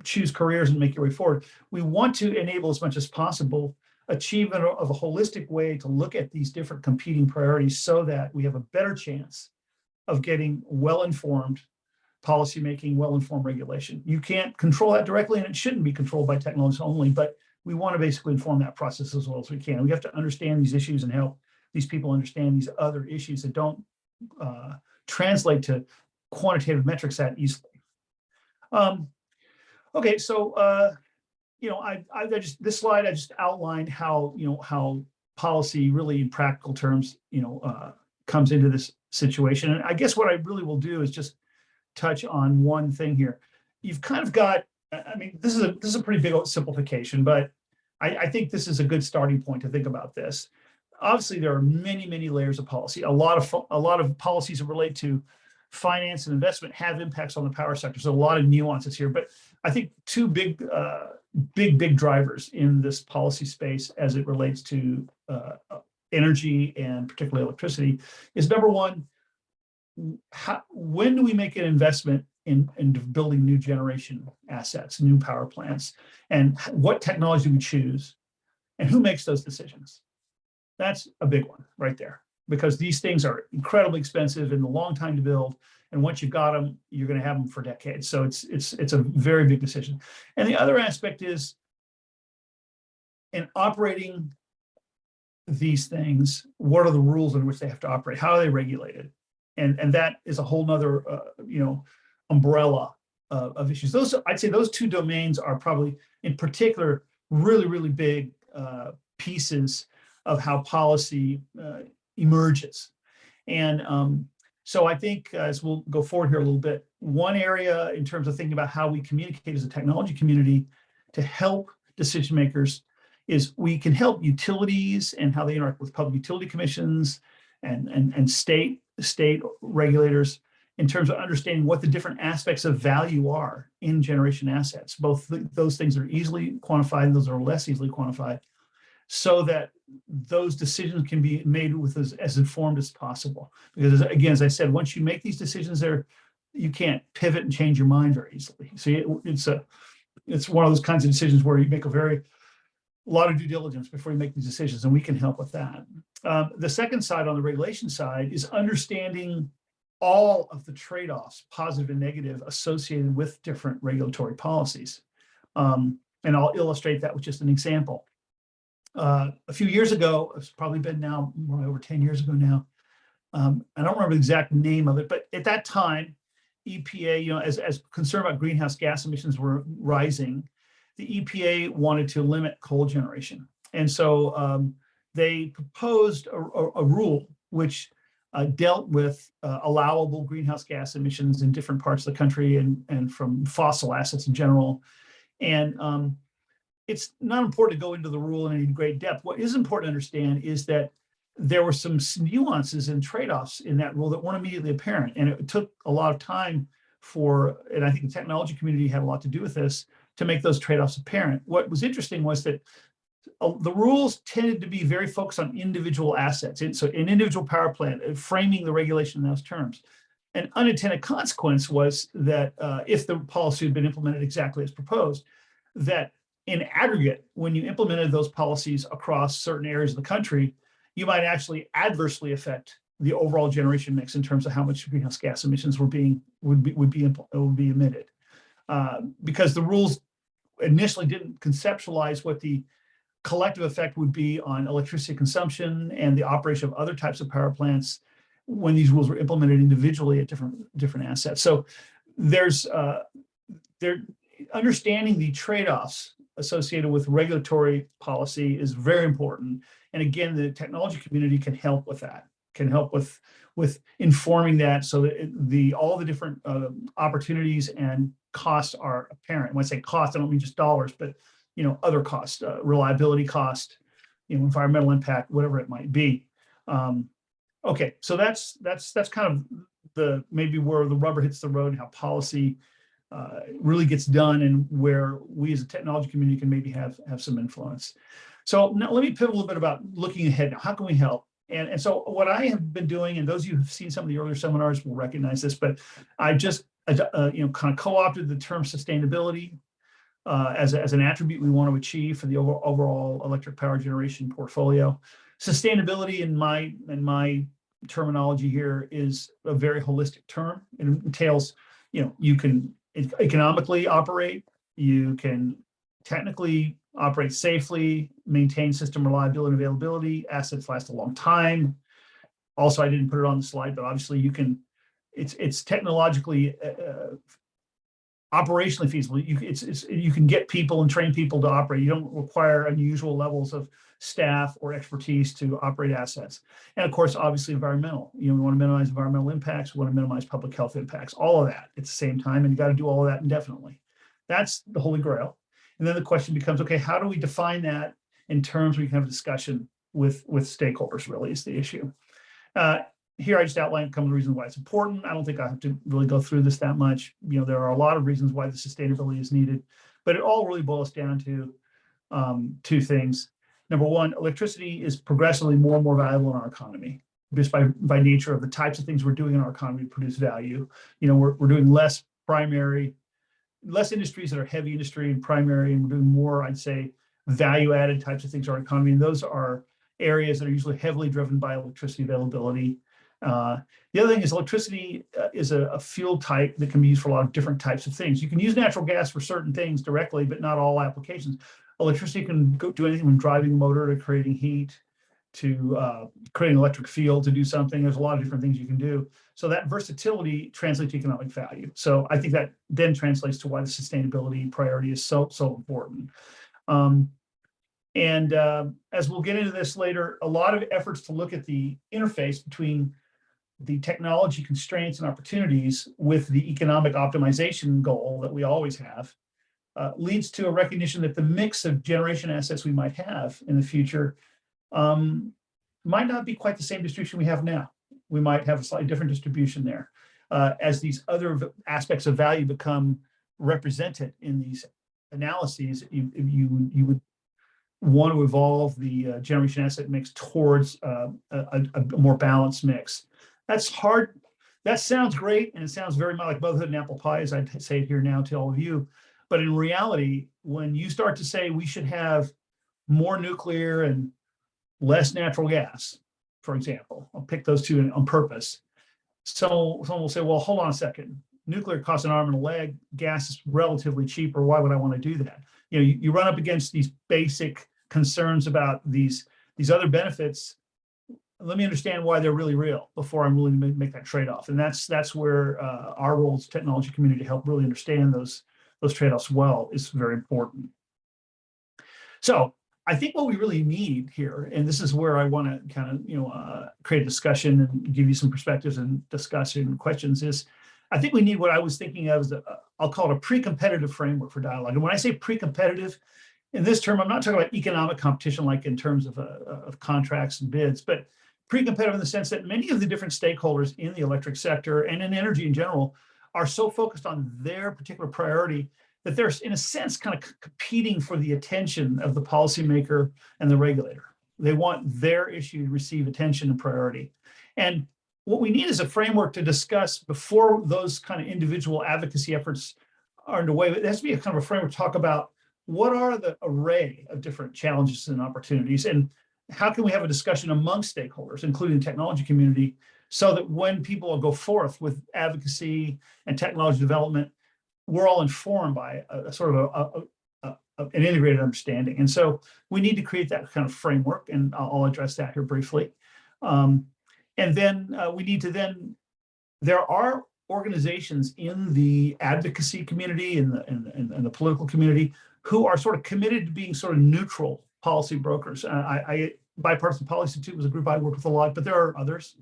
choose careers and make your way forward, we want to enable as much as possible achievement of a holistic way to look at these different competing priorities so that we have a better chance of getting well-informed policymaking, well-informed regulation. You can't control that directly, and it shouldn't be controlled by technology only, but we want to basically inform that process as well as we can. We have to understand these issues and help these people understand these other issues that don't translate to quantitative metrics that easily. Okay, so this slide I just outlined how how policy really in practical terms comes into this situation, and I guess what I really will do is just touch on one thing here. You've kind of got, I mean, this is a pretty big simplification, but I think this is a good starting point to think about this. Obviously, there are many layers of policy. A lot of policies that relate to finance and investment have impacts on the power sector. So a lot of nuances here, but I think two big drivers in this policy space as it relates to energy and particularly electricity is, number one, when do we make an investment in building new generation assets, new power plants, and what technology do we choose, and who makes those decisions? That's a big one right there, because these things are incredibly expensive and a long time to build. And once you've got them, you're going to have them for decades. So it's a very big decision. And the other aspect is, in operating these things, what are the rules in which they have to operate? How are they regulated? And that is a whole nother umbrella of issues. I'd say those two domains are probably in particular really big pieces of how policy emerges. And so I think as we'll go forward here a little bit, one area in terms of thinking about how we communicate as a technology community to help decision makers is we can help utilities and how they interact with public utility commissions and state regulators in terms of understanding what the different aspects of value are in generation assets, both those things that are easily quantified and those that are less easily quantified, so that those decisions can be made with as informed as possible. Because again, as I said, once you make these decisions there, you can't pivot and change your mind very easily. So it's one of those kinds of decisions where you make a lot of due diligence before you make these decisions, and we can help with that. The second side, on the regulation side, is understanding all of the trade-offs, positive and negative, associated with different regulatory policies. And I'll illustrate that with just an example. A few years ago, it's probably been now more over 10 years ago now. I don't remember the exact name of it, but at that time, EPA, as concern about greenhouse gas emissions were rising, the EPA wanted to limit coal generation. And so they proposed a rule which dealt with allowable greenhouse gas emissions in different parts of the country and from fossil assets in general. And it's not important to go into the rule in any great depth. What is important to understand is that there were some nuances and trade-offs in that rule that weren't immediately apparent. And it took a lot of time and I think the technology community had a lot to do with this, to make those trade-offs apparent. What was interesting was that the rules tended to be very focused on individual assets. And so an individual power plant, framing the regulation in those terms. An unintended consequence was that if the policy had been implemented exactly as proposed, that in aggregate, when you implemented those policies across certain areas of the country, you might actually adversely affect the overall generation mix in terms of how much greenhouse gas emissions would be emitted. Because the rules initially didn't conceptualize what the collective effect would be on electricity consumption and the operation of other types of power plants when these rules were implemented individually at different assets. So there's understanding the trade-offs associated with regulatory policy is very important. And again, the technology community can help with that, can help with informing that, so that all the different opportunities and costs are apparent. When I say cost, I don't mean just dollars, but other costs, reliability cost, environmental impact, whatever it might be. Okay, so that's kind of maybe where the rubber hits the road and how policy really gets done and where we as a technology community can maybe have some influence. So now let me pivot a little bit about looking ahead. Now, how can we help? And so what I have been doing, and those of you who've seen some of the earlier seminars will recognize this, but I just kind of co-opted the term sustainability as an attribute we want to achieve for the overall electric power generation portfolio. Sustainability in my terminology here is a very holistic term. It entails, you can economically operate, you can technically operate safely, maintain system reliability and availability, assets last a long time. Also, I didn't put it on the slide, but obviously you can, it's technologically operationally feasible. You can get people and train people to operate. You don't require unusual levels of staff or expertise to operate assets. And of course, obviously environmental. We want to minimize environmental impacts. We want to minimize public health impacts. All of that at the same time, and you got to do all of that indefinitely. That's the holy grail. And then the question becomes, okay, how do we define that in terms where you can have a discussion with stakeholders? Really, is the issue. Here, I just outlined a couple of reasons why it's important. I don't think I have to really go through this that much. There are a lot of reasons why the sustainability is needed, but it all really boils down to two things. Number one, electricity is progressively more and more valuable in our economy, just by nature of the types of things we're doing in our economy to produce value. We're doing less industries that are heavy industry and primary, and we're doing more, I'd say, value-added types of things in our economy. And those are areas that are usually heavily driven by electricity availability. The other thing is electricity is a fuel type that can be used for a lot of different types of things. You can use natural gas for certain things directly, but not all applications. Electricity can do anything from driving a motor to creating heat to creating an electric field to do something. There's a lot of different things you can do. So that versatility translates to economic value. So I think that then translates to why the sustainability priority is so important. As we'll get into this later, a lot of efforts to look at the interface between the technology constraints and opportunities with the economic optimization goal that we always have leads to a recognition that the mix of generation assets we might have in the future might not be quite the same distribution we have now. We might have a slightly different distribution there as these other aspects of value become represented in these analyses. You would want to evolve the generation asset mix towards a more balanced mix. That's hard. That sounds great, and it sounds very much like motherhood and apple pie, as I say it here now to all of you. But in reality, when you start to say we should have more nuclear and less natural gas, for example, I'll pick those two on purpose. So someone will say, well, hold on a second. Nuclear costs an arm and a leg. Gas is relatively cheaper. Why would I want to do that? You run up against these basic concerns about these other benefits. Let me understand why they're really real before I'm willing to make that trade-off. And that's where our role as technology community to help really understand those trade-offs well is very important. So I think what we really need here, and this is where I want to kind of create a discussion and give you some perspectives and discussion and questions, is I think we need what I was thinking of as I'll call it a pre-competitive framework for dialogue. And when I say pre-competitive, in this term, I'm not talking about economic competition like in terms of contracts and bids, but pre-competitive in the sense that many of the different stakeholders in the electric sector and in energy in general are so focused on their particular priority that they're, in a sense, kind of competing for the attention of the policymaker and the regulator. They want their issue to receive attention and priority. And what we need is a framework to discuss before those kind of individual advocacy efforts are underway. It has to be a kind of a framework to talk about what are the array of different challenges and opportunities, and how can we have a discussion amongst stakeholders, including the technology community, so that when people go forth with advocacy and technology development, we're all informed by a sort of an integrated understanding. And so we need to create that kind of framework, and I'll address that here briefly. And then we need to there are organizations in the advocacy community and the political community who are sort of committed to being sort of neutral policy brokers. Bipartisan Policy Institute was a group I worked with a lot, but there are others.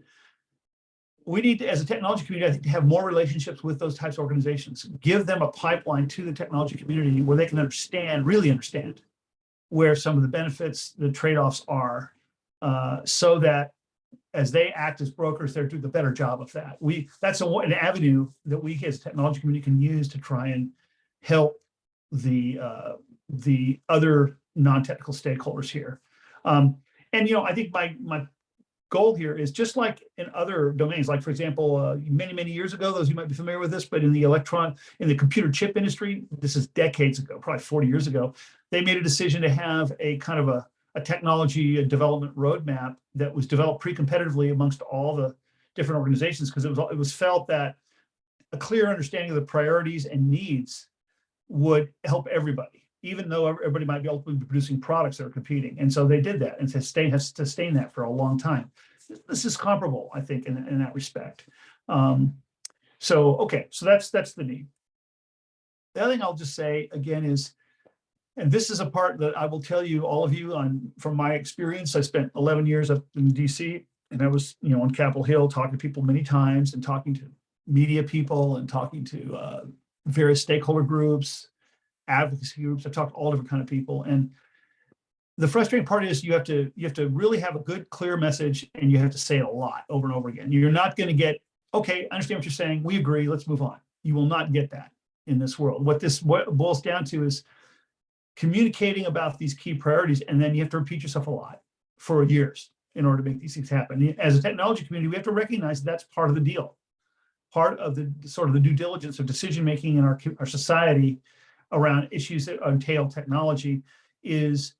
We need to, as a technology community, I think, to have more relationships with those types of organizations, give them a pipeline to the technology community where they can really understand where some of the benefits, the trade-offs are, so that as they act as brokers, they're doing a better job of that. That's an avenue that we as a technology community can use to try and help the other non-technical stakeholders here. And I think my goal here is just like in other domains, like for example, many years ago, those you might be familiar with this, but in the computer chip industry, this is decades ago, probably 40 years ago, they made a decision to have a kind of a technology development roadmap that was developed pre-competitively amongst all the different organizations, because it was felt that a clear understanding of the priorities and needs would help everybody, even though everybody might be ultimately producing products that are competing. And so they did that and has sustained that for a long time. This is comparable, I think, in that respect. So that's the need. The other thing I'll just say again is, and this is a part that I will tell you, all of you, from my experience. I spent 11 years up in DC, and I was, on Capitol Hill talking to people many times, and talking to media people, and talking to various stakeholder groups, advocacy groups. I've talked to all different kinds of people, and the frustrating part is you have to really have a good, clear message, and you have to say it a lot over and over again. You're not going to get, okay, I understand what you're saying. We agree. Let's move on. You will not get that in this world. What it boils down to is communicating about these key priorities, and then you have to repeat yourself a lot for years in order to make these things happen. As a technology community, we have to recognize that's part of the deal. Part of the sort of the due diligence of decision making in our society around issues that entail technology is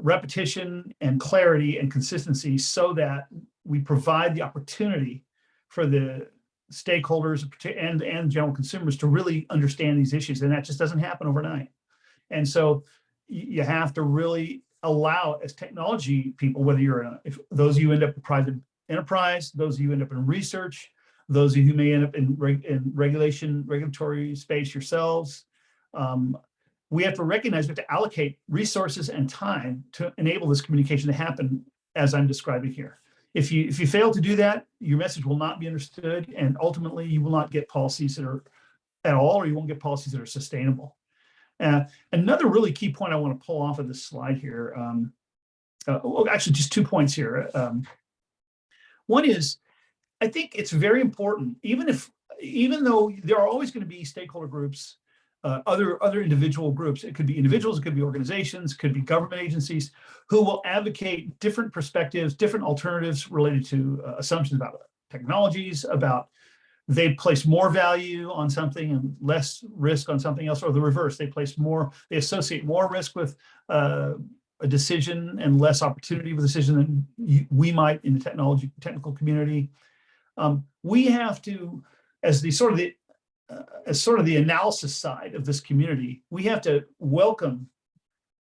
repetition and clarity and consistency, so that we provide the opportunity for the stakeholders and general consumers to really understand these issues. And that just doesn't happen overnight. And so you have to really allow, as technology people, whether you're if those of you end up in private enterprise, those of you end up in research, those of you who may end up in regulatory space yourselves, we have to recognize we have to allocate resources and time to enable this communication to happen as I'm describing here. If you fail to do that, your message will not be understood, and ultimately you will not get policies that are at all, or you won't get policies that are sustainable. Another really key point I want to pull off of this slide here, actually just 2 points here. One is, I think it's very important, even though there are always going to be stakeholder groups, other individual groups. It could be individuals, it could be organizations, it could be government agencies who will advocate different perspectives, different alternatives related to assumptions about technologies, about they place more value on something and less risk on something else, or the reverse. They associate more risk with a decision and less opportunity with a decision than we might in the technical community. We have to, as sort of the analysis side of this community, we have to welcome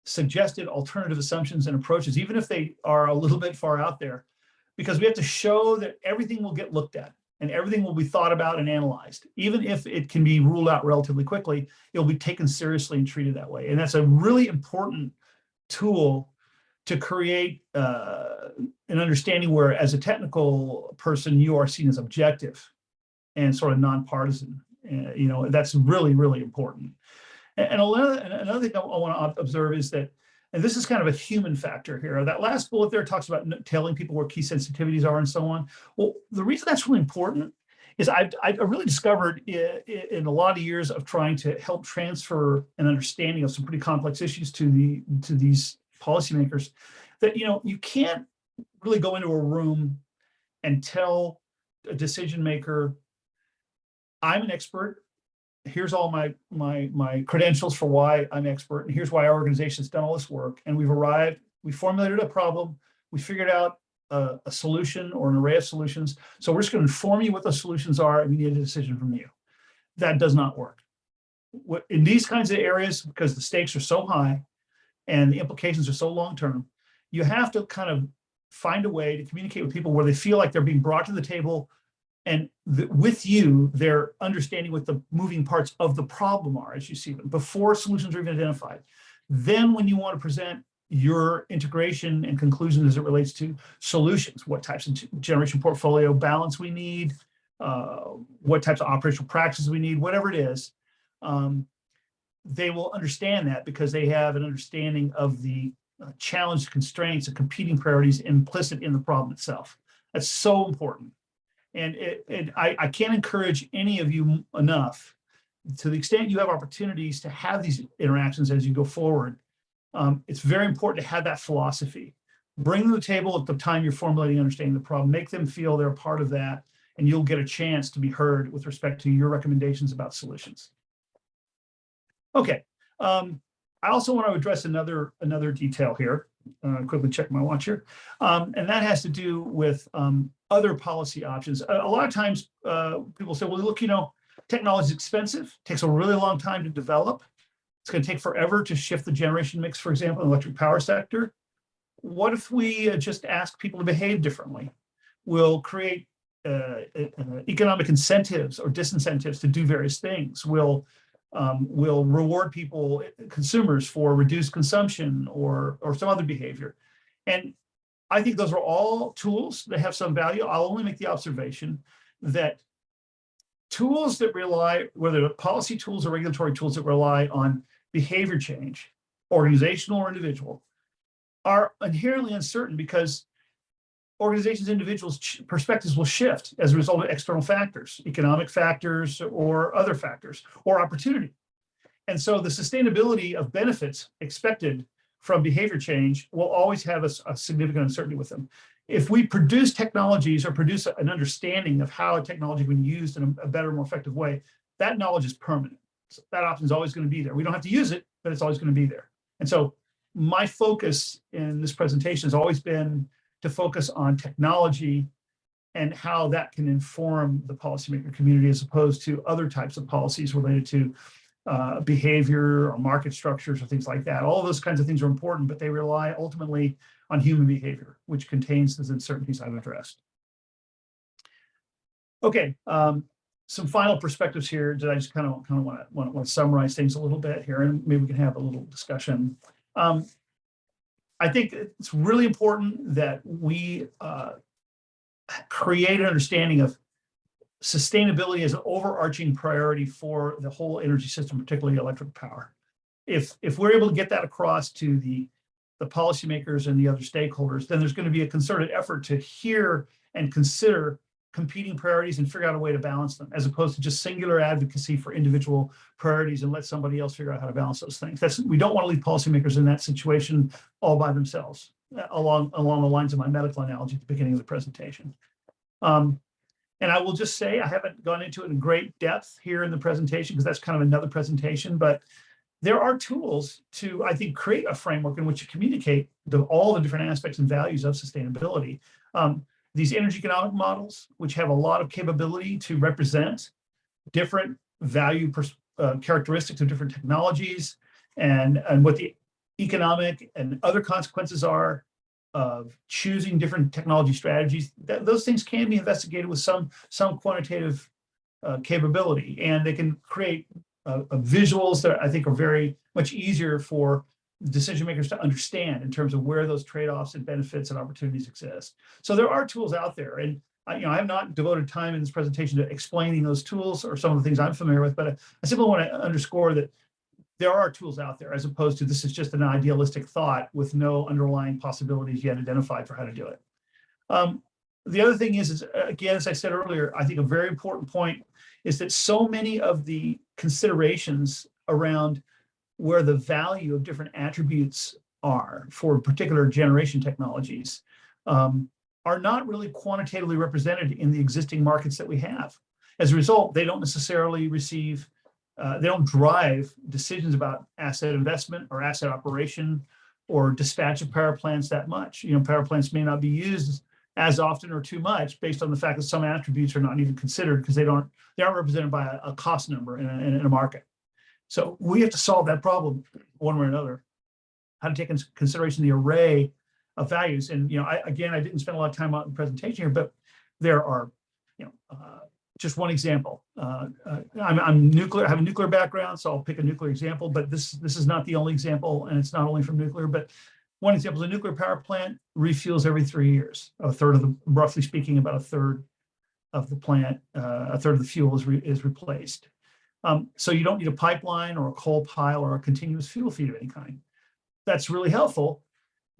suggested alternative assumptions and approaches, even if they are a little bit far out there, because we have to show that everything will get looked at and everything will be thought about and analyzed. Even if it can be ruled out relatively quickly, it'll be taken seriously and treated that way. And that's a really important tool to create an understanding where, as a technical person, you are seen as objective and sort of nonpartisan. That's really, really important. And another thing I want to observe is that, and this is kind of a human factor here, that last bullet there talks about telling people where key sensitivities are and so on. Well, the reason that's really important is I really discovered in a lot of years of trying to help transfer an understanding of some pretty complex issues to these policymakers, that you can't really go into a room and tell a decision maker, I'm an expert. Here's all my credentials for why I'm expert, and here's why our organization's done all this work, and we formulated a problem, we figured out a solution or an array of solutions, so we're just going to inform you what those solutions are, and we need a decision from you. That does not work. In these kinds of areas, because the stakes are so high and the implications are so long-term, you have to kind of find a way to communicate with people where they feel like they're being brought to the table, and with you, they're understanding what the moving parts of the problem are as you see them, before solutions are even identified. Then when you want to present your integration and conclusion as it relates to solutions, what types of generation portfolio balance we need, what types of operational practices we need, whatever it is, they will understand that because they have an understanding of the challenge, constraints, and competing priorities implicit in the problem itself. That's so important. And I can't encourage any of you enough, to the extent you have opportunities to have these interactions as you go forward. It's very important to have that philosophy. Bring them to the table at the time you're formulating understanding the problem. Make them feel they're part of that, and you'll get a chance to be heard with respect to your recommendations about solutions. Okay. I also want to address another detail here. Quickly check my watch here. And that has to do with other policy options. A lot of times people say, well, look, technology is expensive, takes a really long time to develop. It's going to take forever to shift the generation mix, for example, in the electric power sector. What if we just ask people to behave differently? We'll create economic incentives or disincentives to do various things. We'll reward people, consumers, for reduced consumption or some other behavior. And I think those are all tools that have some value. I'll only make the observation that tools that rely, whether policy tools or regulatory tools that rely on behavior change, organizational or individual, are inherently uncertain, because organizations, individuals' perspectives will shift as a result of external factors, economic factors or other factors, or opportunity. And so the sustainability of benefits expected from behavior change will always have a significant uncertainty with them. If we produce technologies or produce an understanding of how a technology has been used in a better, more effective way, that knowledge is permanent. So that option is always going to be there. We don't have to use it, but it's always going to be there. And so my focus in this presentation has always been to focus on technology and how that can inform the policymaker community, as opposed to other types of policies related to behavior or market structures or things like that. All of those kinds of things are important, but they rely ultimately on human behavior, which contains those uncertainties I've addressed. Okay, some final perspectives here that I just kind of want to summarize things a little bit here, and maybe we can have a little discussion. I think it's really important that we create an understanding of sustainability as an overarching priority for the whole energy system, particularly electric power. If we're able to get that across to the policymakers and the other stakeholders, then there's going to be a concerted effort to hear and consider competing priorities and figure out a way to balance them, as opposed to just singular advocacy for individual priorities and let somebody else figure out how to balance those things. We don't want to leave policymakers in that situation all by themselves, along the lines of my medical analogy at the beginning of the presentation. And I will just say, I haven't gone into it in great depth here in the presentation, because that's kind of another presentation, but there are tools to, I think, create a framework in which you communicate all the different aspects and values of sustainability. These energy economic models, which have a lot of capability to represent different value characteristics of different technologies, and what the economic and other consequences are of choosing different technology strategies, those things can be investigated with some quantitative capability, and they can create visuals that I think are very much easier for decision makers to understand in terms of where those trade-offs and benefits and opportunities exist. So there are tools out there, and I have not devoted time in this presentation to explaining those tools or some of the things I'm familiar with, but I simply want to underscore that there are tools out there, as opposed to this is just an idealistic thought with no underlying possibilities yet identified for how to do it. The other thing is, again, as I said earlier, I think a very important point is that so many of the considerations around where the value of different attributes are for particular generation technologies are not really quantitatively represented in the existing markets that we have. As a result, they don't necessarily receive, they don't drive decisions about asset investment or asset operation or dispatch of power plants that much. Power plants may not be used as often or too much based on the fact that some attributes are not even considered because they aren't represented by a cost number in a market. So we have to solve that problem one way or another, how to take into consideration the array of values. And, I didn't spend a lot of time on the presentation here, but there are, just one example. I'm nuclear, I have a nuclear background, so I'll pick a nuclear example, but this is not the only example, and it's not only from nuclear, but one example is a nuclear power plant refuels every 3 years. Roughly speaking, about a third of the plant, a third of the fuel is replaced. So you don't need a pipeline or a coal pile or a continuous fuel feed of any kind. That's really helpful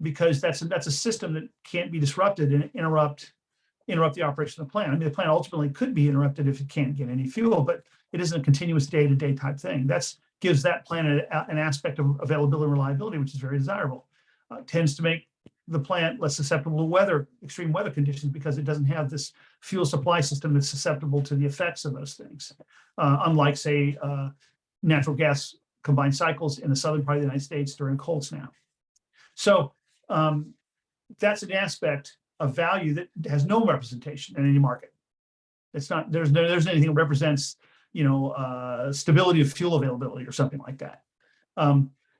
because that's a system that can't be disrupted and interrupt interrupt the operation of the plant. I mean, the plant ultimately could be interrupted if it can't get any fuel, but it isn't a continuous day-to-day type thing. That's gives that plant an aspect of availability and reliability, which is very desirable. Tends to make the plant less susceptible to weather, extreme weather conditions, because it doesn't have this fuel supply system that's susceptible to the effects of those things. Unlike, say, natural gas combined cycles in the southern part of the United States during cold snap. So that's an aspect of value that has no representation in any market. It's not, there's anything that represents, stability of fuel availability or something like that.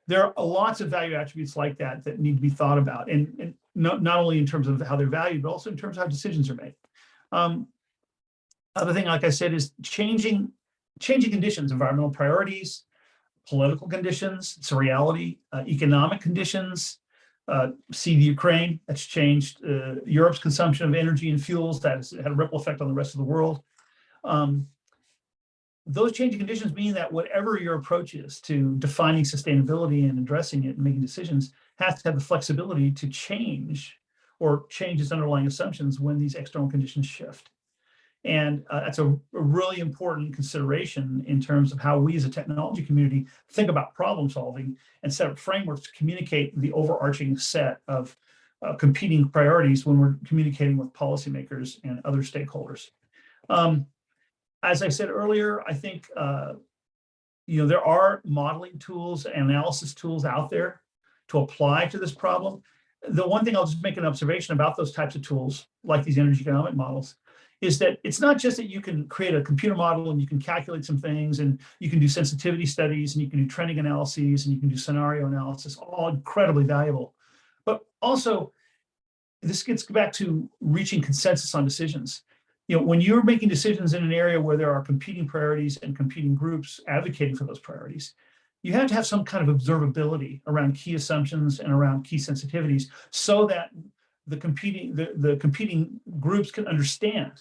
There are lots of value attributes like that that need to be thought about, and not only in terms of how they're valued, but also in terms of how decisions are made. Other thing, like I said, is changing conditions, environmental priorities, political conditions. It's a reality. Economic conditions. See the Ukraine, that's changed Europe's consumption of energy and fuels. That has had a ripple effect on the rest of the world. Those changing conditions mean that whatever your approach is to defining sustainability and addressing it and making decisions has to have the flexibility to change or change its underlying assumptions when these external conditions shift. And that's a really important consideration in terms of how we as a technology community think about problem solving and set up frameworks to communicate the overarching set of competing priorities when we're communicating with policymakers and other stakeholders. As I said earlier, I think there are modeling tools and analysis tools out there to apply to this problem. The one thing I'll just make an observation about those types of tools, like these energy economic models, is that it's not just that you can create a computer model and you can calculate some things and you can do sensitivity studies and you can do trending analyses and you can do scenario analysis, all incredibly valuable. But also, this gets back to reaching consensus on decisions. When you're making decisions in an area where there are competing priorities and competing groups advocating for those priorities, you have to have some kind of observability around key assumptions and around key sensitivities so that the competing groups can understand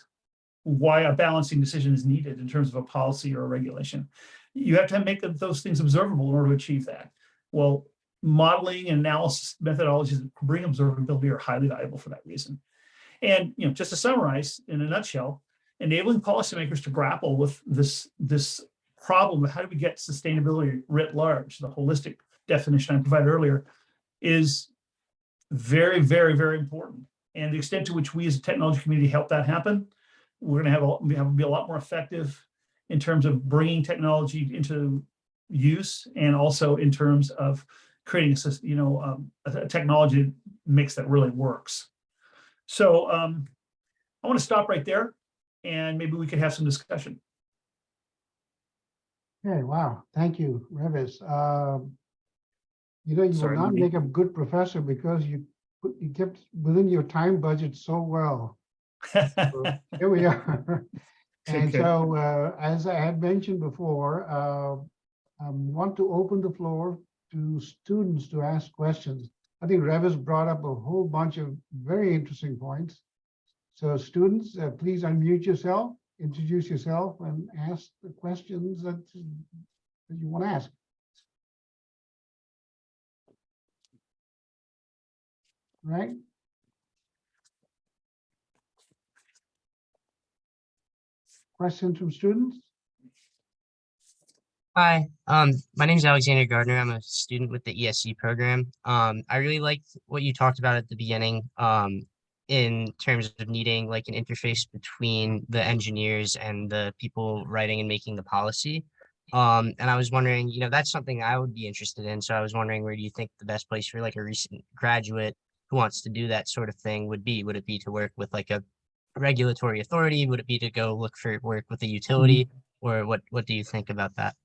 why a balancing decision is needed in terms of a policy or a regulation. You have to make those things observable in order to achieve that. Well, modeling and analysis methodologies that bring observability are highly valuable for that reason. And just to summarize in a nutshell, enabling policymakers to grapple with this problem of how do we get sustainability writ large, the holistic definition I provided earlier, is very, very, very important. And the extent to which we as a technology community help that happen, we're going to be a lot more effective in terms of bringing technology into use, and also in terms of creating a technology mix that really works. So I want to stop right there, and maybe we could have some discussion. Okay, wow, thank you, Revis. You will not make a good professor because you kept within your time budget so well. So here we are. And so, as I had mentioned before, I want to open the floor to students to ask questions. I think Revis brought up a whole bunch of very interesting points. So students, please unmute yourself, introduce yourself, and ask the questions that you want to ask. Right? Questions from students? Hi, my name is Alexander Gardner. I'm a student with the ESE program. I really liked what you talked about at the beginning in terms of needing like an interface between the engineers and the people writing and making the policy. And I was wondering, that's something I would be interested in. So I was wondering, where do you think the best place for like a recent graduate who wants to do that sort of thing would be? Would it be to work with like a regulatory authority? Would it be to go look for work with a utility? Or what do you think about that?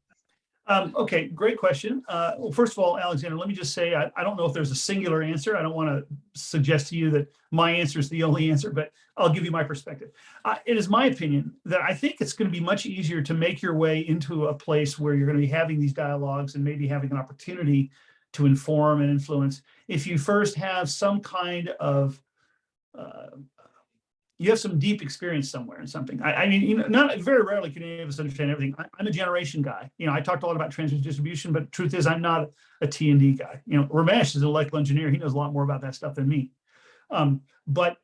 Okay, great question. Well, first of all, Alexander, let me just say, I don't know if there's a singular answer. I don't want to suggest to you that my answer is the only answer, but I'll give you my perspective. It is my opinion that I think it's going to be much easier to make your way into a place where you're going to be having these dialogues and maybe having an opportunity to inform and influence if you first have some kind of you have some deep experience somewhere in something. I mean, not very rarely can any of us understand everything. I'm a generation guy. I talked a lot about transmission distribution, but truth is I'm not a T&D guy. Ramesh is an electrical engineer. He knows a lot more about that stuff than me. But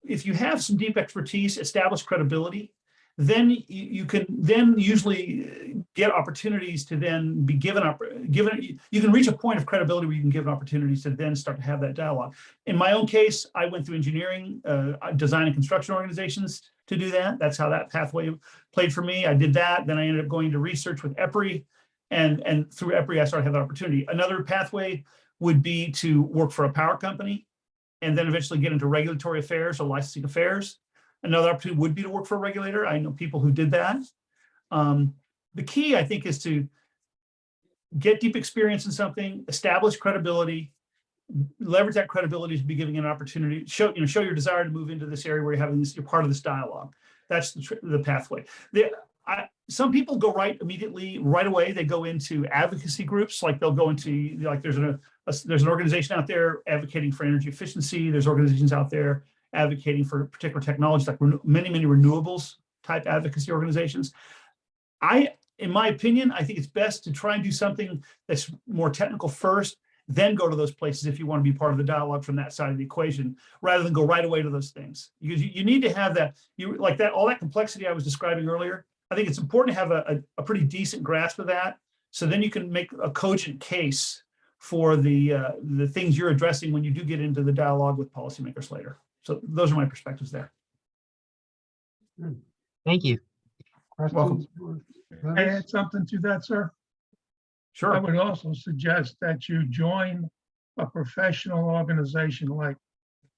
if you have some deep expertise, establish credibility, then you can then usually get opportunities to then be given you can reach a point of credibility where you can give opportunities to then start to have that dialogue. In my own case, I went through engineering, design and construction organizations to do that. That's how that pathway played for me. I did that. Then I ended up going to research with EPRI, and through EPRI, I started to have that opportunity. Another pathway would be to work for a power company and then eventually get into regulatory affairs or licensing affairs. Another opportunity would be to work for a regulator. I know people who did that. The key, I think, is to get deep experience in something, establish credibility, leverage that credibility to be giving an opportunity, show your desire to move into this area where you're having this, you're part of this dialogue. That's the pathway. Some people go right away. They go into advocacy groups, like they'll go into, like there's an organization out there advocating for energy efficiency. There's organizations out there advocating for particular technologies, like many renewables type advocacy organizations. In my opinion, I think it's best to try and do something that's more technical first, then go to those places if you want to be part of the dialogue from that side of the equation, rather than go right away to those things. Because you need to have that, all that complexity I was describing earlier. I think it's important to have a pretty decent grasp of that, so then you can make a cogent case for the things you're addressing when you do get into the dialogue with policymakers later. So those are my perspectives there. Good. Thank you. Questions? for Can I Revis? add something to that, sir? Sure. I would also suggest that you join a professional organization, like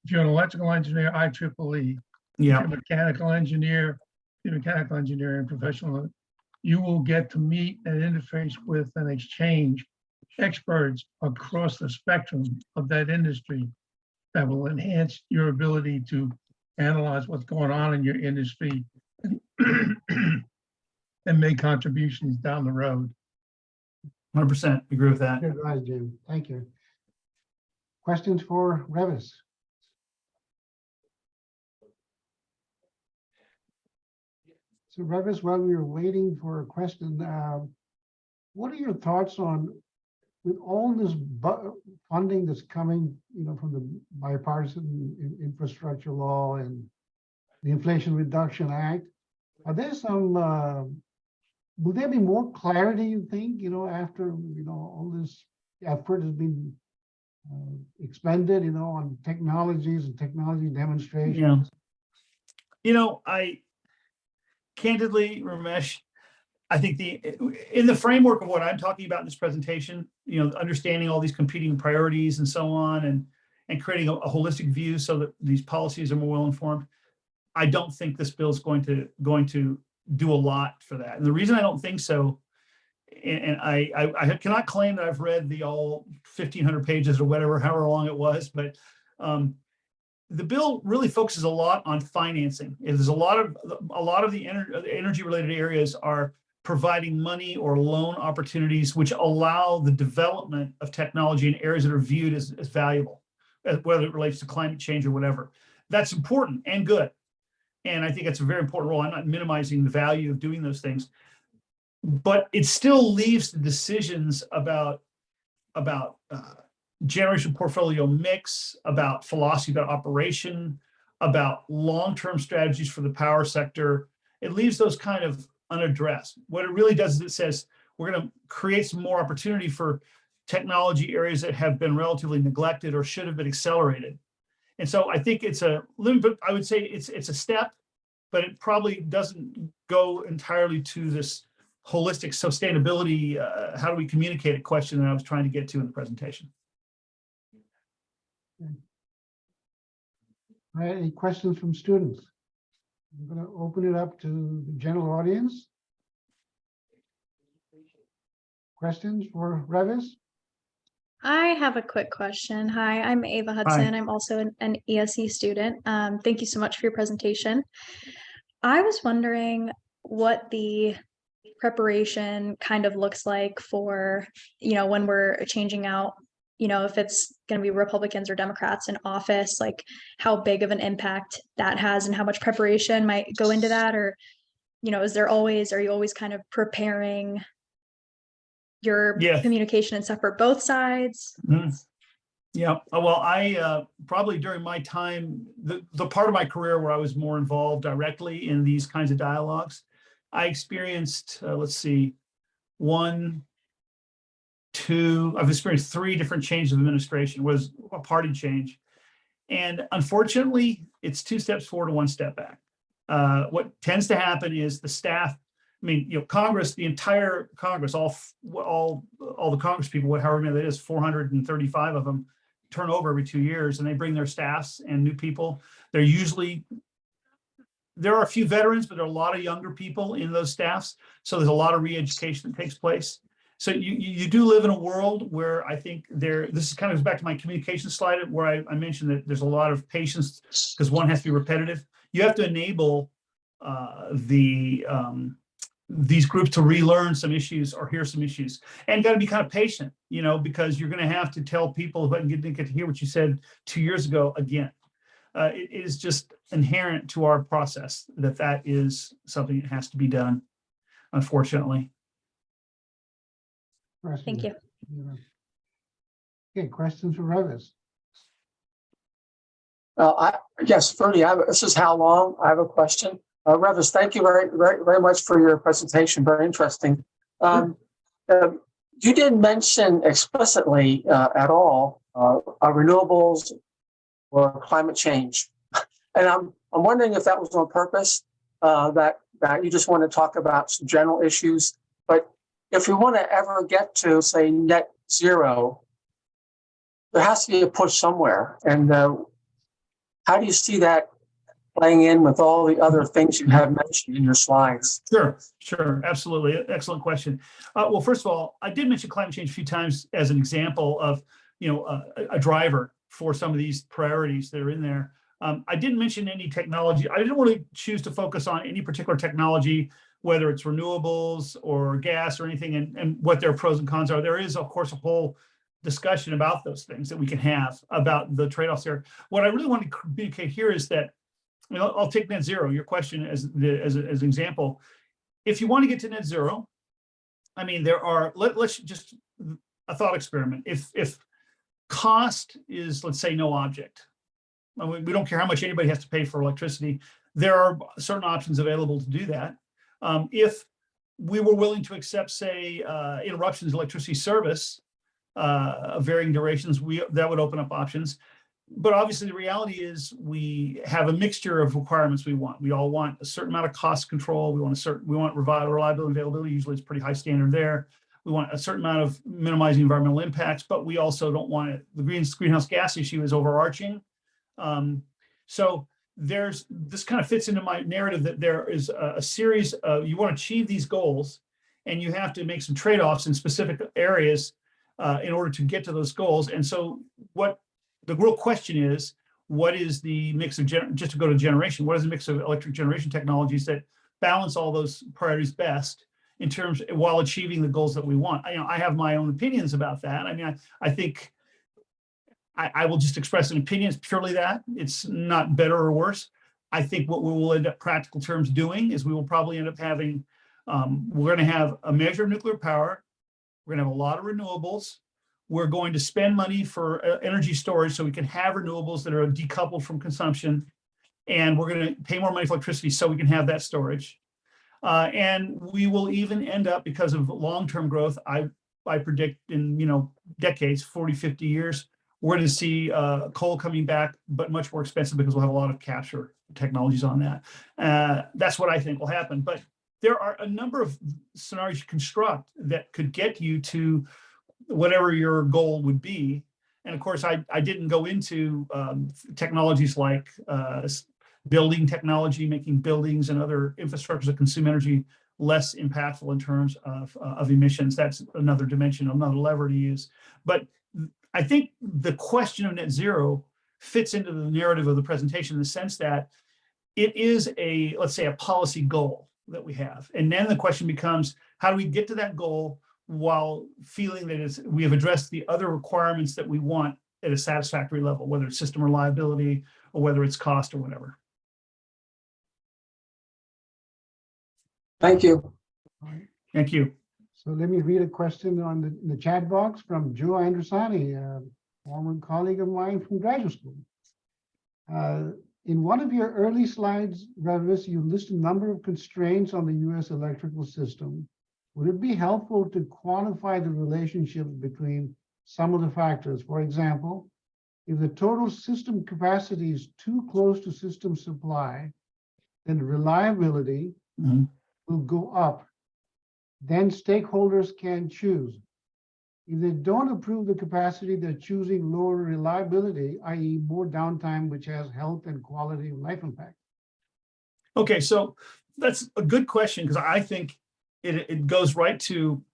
if you're an electrical engineer, IEEE, if Yeah. you're a mechanical engineer, you're a mechanical engineering professional, you will get to meet and interface with and exchange experts across the spectrum of that industry that will enhance your ability to analyze what's going on in your industry and make contributions down the road. 100% agree with that. Good advice, Jim. Thank you. Questions for Revis? So Revis, while we were waiting for a question, what are your thoughts on, with all this funding that's coming, from the bipartisan infrastructure law and the Inflation Reduction Act, are there some, will there be more clarity, you think, after, all this effort has been expended, on technologies and technology demonstrations? Yeah. Candidly, Ramesh, I think in the framework of what I'm talking about in this presentation, understanding all these competing priorities and so on, and creating a holistic view so that these policies are more well-informed, I don't think this bill is going to do a lot for that. And the reason I don't think so, and I cannot claim that I've read the all 1,500 pages or whatever, however long it was, but the bill really focuses a lot on financing. There's a lot of the energy related areas are providing money or loan opportunities which allow the development of technology in areas that are viewed as valuable, whether it relates to climate change or whatever. That's important and good. And I think it's a very important role. I'm not minimizing the value of doing those things, but it still leaves the decisions about generation portfolio mix, about philosophy, about operation, about long-term strategies for the power sector. It leaves those kind of unaddressed. What it really does is it says, we're going to create some more opportunity for technology areas that have been relatively neglected or should have been accelerated. And so I think it's a little bit, I would say it's a step, but it probably doesn't go entirely to this holistic sustainability, how do we communicate a question that I was trying to get to in the presentation. All right, any questions from students? I'm going to open it up to the general audience. Questions for Revis? I have a quick question. Hi, I'm Ava Hudson. I'm also an ESE student. Thank you so much for your presentation. I was wondering what the preparation kind of looks like for, when we're changing out, if it's going to be Republicans or Democrats in office, like how big of an impact that has and how much preparation might go into that, or, are you always kind of preparing your communication and stuff for both sides? Mm-hmm. Yeah, well, I probably during my time, the part of my career where I was more involved directly in these kinds of dialogues, I experienced, let's see, I've experienced 3 different changes of administration, was a party change. And unfortunately, it's 2 steps forward and 1 step back. What tends to happen is the staff, I mean, Congress, the entire Congress, all the Congress people, however many that is, 435 of them, turn over every 2 years, and they bring their staffs and new people. There are a few veterans, but there are a lot of younger people in those staffs. So there's a lot of re-education that takes place. So you do live in a world where I think this is kind of goes back to my communication slide where I mentioned that there's a lot of patience because one has to be repetitive. You have to enable these groups to relearn some issues or hear some issues, and got to be kind of patient, because you're going to have to tell people who didn't get to hear what you said 2 years ago again. It is just inherent to our process that is something that has to be done, unfortunately. Thank you. Okay, questions for Revis? Yes, Ferdy, this is Hal Long. I have a question. Revis, thank you very, very, very much for your presentation. Very interesting. You didn't mention explicitly at all renewables or climate change, and I'm wondering if that was on purpose. That you just want to talk about some general issues, but if we want to ever get to, say, net zero, there has to be a push somewhere. And how do you see that playing in with all the other things you have mentioned in your slides? Sure, absolutely. Excellent question. Well, first of all, I did mention climate change a few times as an example of, a driver for some of these priorities that are in there. I didn't mention any technology. I didn't really choose to focus on any particular technology, whether it's renewables or gas or anything, and what their pros and cons are. There is, of course, a whole discussion about those things that we can have about the trade-offs there. What I really want to communicate here is that, I'll take net zero, your question as an example. If you want to get to net zero, I mean, let's just a thought experiment. If cost is, let's say, no object, we don't care how much anybody has to pay for electricity, there are certain options available to do that. If we were willing to accept, say, interruptions in electricity service of varying durations, that would open up options. But obviously, the reality is we have a mixture of requirements we want. We all want a certain amount of cost control. We want reliability and availability. Usually, it's pretty high standard there. We want a certain amount of minimizing environmental impacts, but we also don't want it. The greenhouse gas issue is overarching. So this kind of fits into my narrative that there is a series of, you want to achieve these goals, and you have to make some trade-offs in specific areas in order to get to those goals. And so what the real question is, what is the mix of, just to go to generation, what is the mix of electric generation technologies that balance all those priorities best in terms, while achieving the goals that we want? I have my own opinions about that. I mean, I think I will just express an opinion. It's purely that. It's not better or worse. I think what we will end up practical terms doing is we will probably end up having, we're going to have a measure of nuclear power. We're going to have a lot of renewables. We're going to spend money for energy storage so we can have renewables that are decoupled from consumption. And we're going to pay more money for electricity so we can have that storage. And we will even end up, because of long-term growth, I predict in decades, 40, 50 years, we're going to see coal coming back, but much more expensive because we'll have a lot of capture technologies on that. That's what I think will happen. But there are a number of scenarios you construct that could get you to whatever your goal would be. And of course, I didn't go into technologies like building technology, making buildings and other infrastructures that consume energy less impactful in terms of emissions. That's another dimension, another lever to use. But I think the question of net zero fits into the narrative of the presentation in the sense that it is let's say, a policy goal that we have. And then the question becomes, how do we get to that goal while feeling that we have addressed the other requirements that we want at a satisfactory level, whether it's system reliability or whether it's cost or whatever. Thank you. Thank you. So let me read a question on the chat box from Joe Andrusani. former colleague of mine from graduate school. In one of your early slides, Revis, you list a number of constraints on the US electrical system. Would it be helpful to quantify the relationship between some of the factors? For example, if the total system capacity is too close to system supply, then reliability will go up. Then stakeholders can choose. If they don't approve the capacity, they're choosing lower reliability, i.e. more downtime, which has health and quality of life impact. Okay, so that's a good question, because I think it goes right to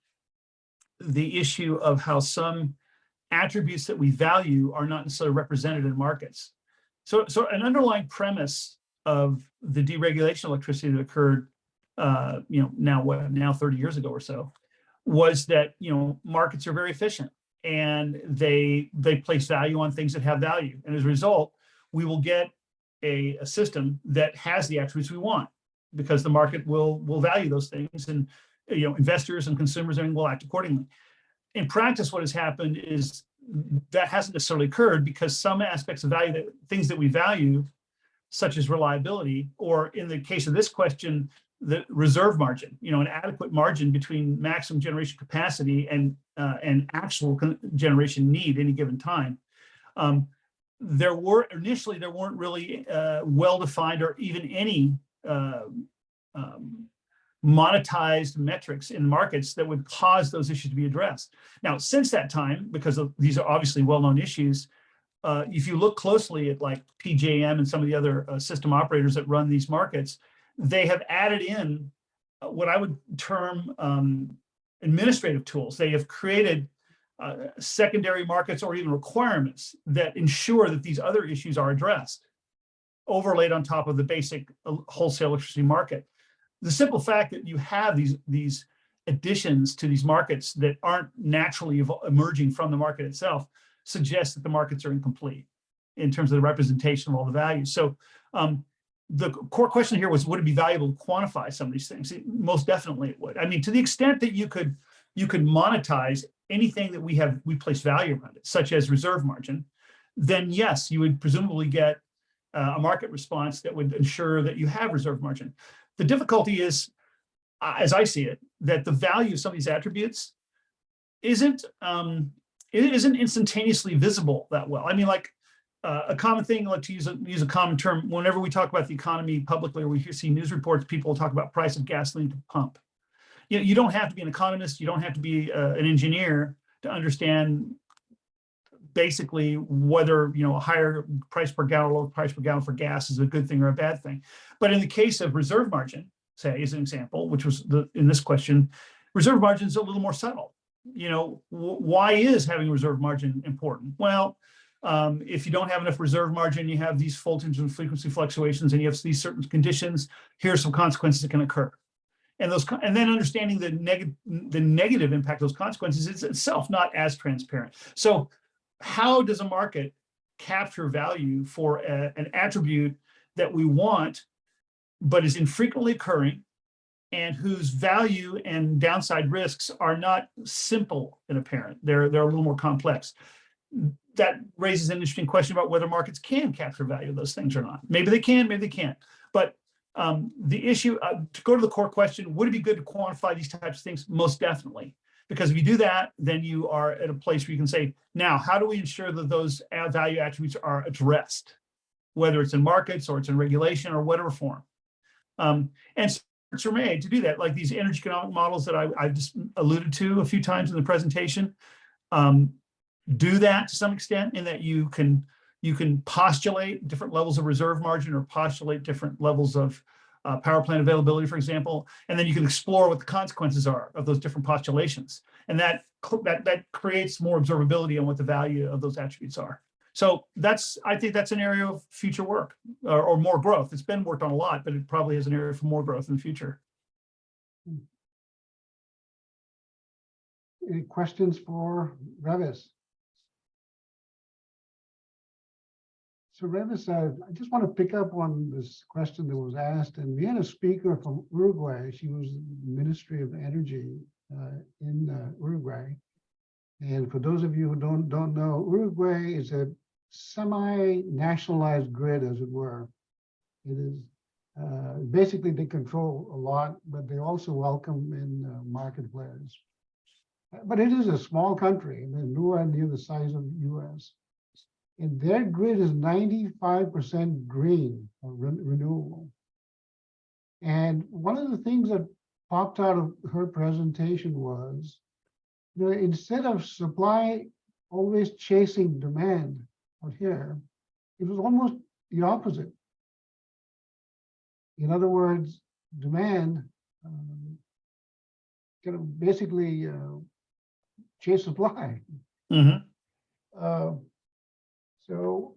the issue of how some attributes that we value are not necessarily represented in markets. So an underlying premise of the deregulation of electricity that occurred, now 30 years ago or so, was that markets are very efficient and they place value on things that have value, and as a result, we will get a system that has the attributes we want because the market will value those things, and investors and consumers will act accordingly. In practice, what has happened is that hasn't necessarily occurred because some aspects of value, things that we value, such as reliability, or in the case of this question, the reserve margin, an adequate margin between maximum generation capacity and actual generation need any given time. There weren't really well-defined or even any monetized metrics in markets that would cause those issues to be addressed. Now, since that time, because these are obviously well-known issues, if you look closely at like PJM and some of the other system operators that run these markets, they have added in what I would term administrative tools. They have created secondary markets or even requirements that ensure that these other issues are addressed, overlaid on top of the basic wholesale electricity market. The simple fact that you have these additions to these markets that aren't naturally emerging from the market itself suggests that the markets are incomplete in terms of the representation of all the values. So the core question here was, would it be valuable to quantify some of these things? Most definitely it would. I mean, to the extent that you could monetize anything that we place value around it, such as reserve margin, then yes, you would presumably get a market response that would ensure that you have reserve margin. The difficulty is, as I see it, that the value of some of these attributes isn't instantaneously visible that well. I mean, like a common thing, like to use a common term, whenever we talk about the economy publicly or we see news reports, people talk about price of gasoline to pump. You don't have to be an economist, you don't have to be an engineer to understand basically whether a higher price per gallon, lower price per gallon for gas is a good thing or a bad thing. But in the case of reserve margin, say as an example, which was in this question, reserve margin is a little more subtle. Why is having reserve margin important? Well, if you don't have enough reserve margin, you have these voltage and frequency fluctuations, and you have these certain conditions. Here are some consequences that can occur, and then understanding the negative impact of those consequences is itself not as transparent. So, how does a market capture value for an attribute that we want, but is infrequently occurring, and whose value and downside risks are not simple and apparent? They're a little more complex. That raises an interesting question about whether markets can capture value of those things or not. Maybe they can, maybe they can't. But the issue, to go to the core question, would it be good to quantify these types of things? Most definitely. Because if you do that, then you are at a place where you can say, now, how do we ensure that those value attributes are addressed, whether it's in markets or it's in regulation or whatever form? And efforts are made to do that, like these energy economic models that I've just alluded to a few times in the presentation. Do that to some extent in that you can postulate different levels of reserve margin or postulate different levels of power plant availability, for example, and then you can explore what the consequences are of those different postulations, and that creates more observability on what the value of those attributes are. So I think that's an area of future work or more growth. It's been worked on a lot, but it probably is an area for more growth in the future. Any questions for Revis? So Revis, I just want to pick up on this question that was asked, and we had a speaker from Uruguay. She was the Ministry of Energy in Uruguay. And for those of you who don't know, Uruguay is a semi-nationalized grid, as it were. It is basically they control a lot, but they also welcome in market players. But it is a small country, and they're nowhere near the size of the US. And their grid is 95% green or renewable. And one of the things that popped out of her presentation was, instead of supply always chasing demand out here, it was almost the opposite. In other words, demand kind of basically chase supply. Mhm. So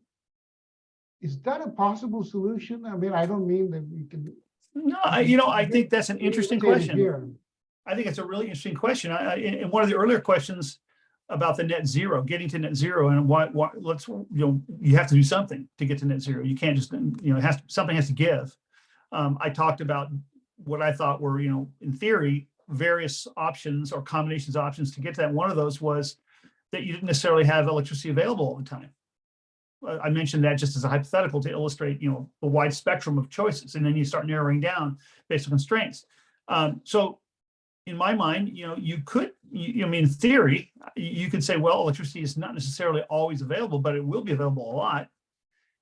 is that a possible solution? I mean, I don't mean that we can. No, I think that's an interesting question. Here. I think it's a really interesting question. In one of the earlier questions about the net zero, getting to net zero, and why let's, you have to do something to get to net zero. You can't just, something has to give. I talked about what I thought were, in theory, various options or combinations of options to get to that. One of those was that you didn't necessarily have electricity available all the time. I mentioned that just as a hypothetical to illustrate, the wide spectrum of choices, and then you start narrowing down based on constraints. So in my mind, you could, in theory, you could say, well, electricity is not necessarily always available, but it will be available a lot.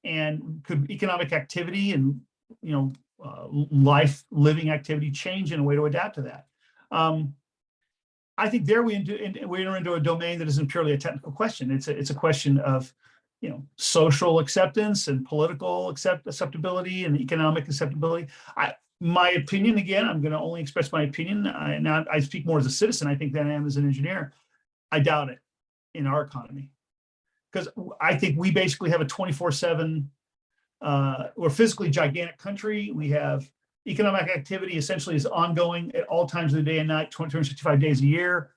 And could economic activity and, life living activity change in a way to adapt to that? I think there we enter into a domain that isn't purely a technical question. It's a question of, social acceptance and political acceptability and economic acceptability. My opinion, again, I'm going to only express my opinion. Now I speak more as a citizen, I think, than I am as an engineer. I doubt it in our economy, because I think we basically have a 24/7. We're a physically gigantic country. We have economic activity essentially is ongoing at all times of the day and night, 265 days a year.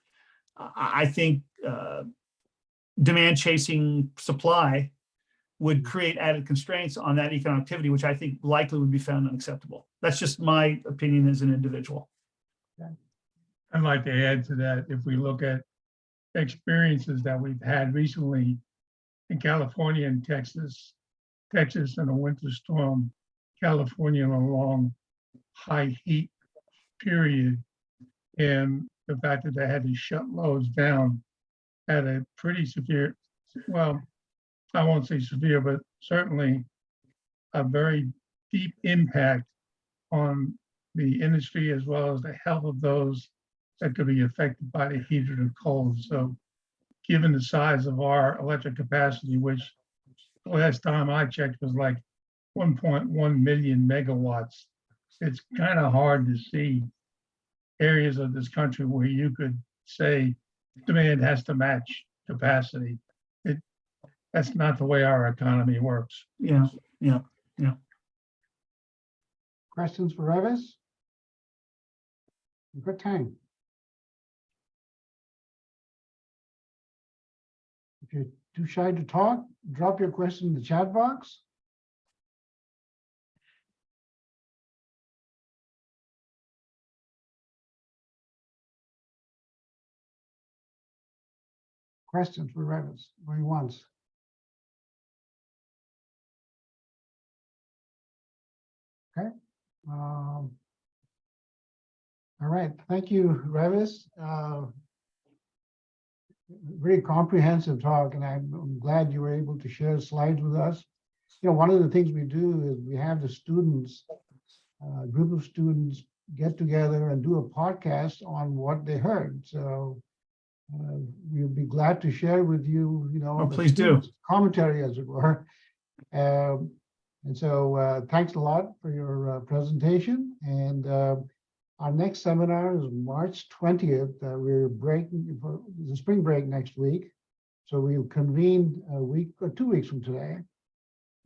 I think demand chasing supply would create added constraints on that economic activity, which I think likely would be found unacceptable. That's just my opinion as an individual. I'd like to add to that, if we look at experiences that we've had recently in California and Texas in a winter storm, California in a long high heat period, and the fact that they had to shut loads down had a pretty severe, well, I won't say severe, but certainly a very deep impact on the industry as well as the health of those that could be affected by the heat or the cold. So given the size of our electric capacity, which the last time I checked was like 1.1 million megawatts, it's kind of hard to see areas of this country where you could say demand has to match capacity. That's not the way our economy works. Yeah. Questions for Revis? Good time. If you're too shy to talk, drop your question in the chat box. Questions for Revis, going once. Okay. All right. Thank you, Revis. Very comprehensive talk, and I'm glad you were able to share slides with us. One of the things we do is we have the students, a group of students, get together and do a podcast on what they heard. So we'll be glad to share with you, Please do. Commentary, as it were. And so thanks a lot for your presentation. And our next seminar is March 20th. We're breaking for the spring break next week. So we'll convene a week or 2 weeks from today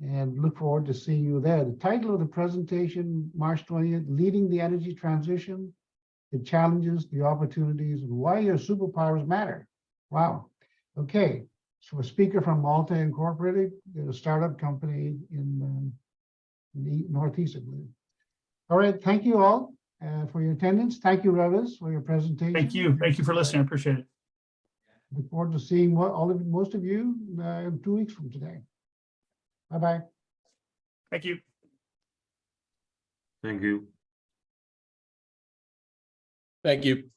and look forward to seeing you there. The title of the presentation, March 20th, Leading the Energy Transition, the Challenges, the Opportunities, and Why Your Superpowers Matter. Wow. Okay. So a speaker from Malta Incorporated, they're a startup company in the Northeast, I believe. All right. Thank you all for your attendance. Thank you, Revis, for your presentation. Thank you. Thank you for listening. I appreciate it. Look forward to seeing most of you in 2 weeks from today. Bye-bye. Thank you. Thank you. Thank you.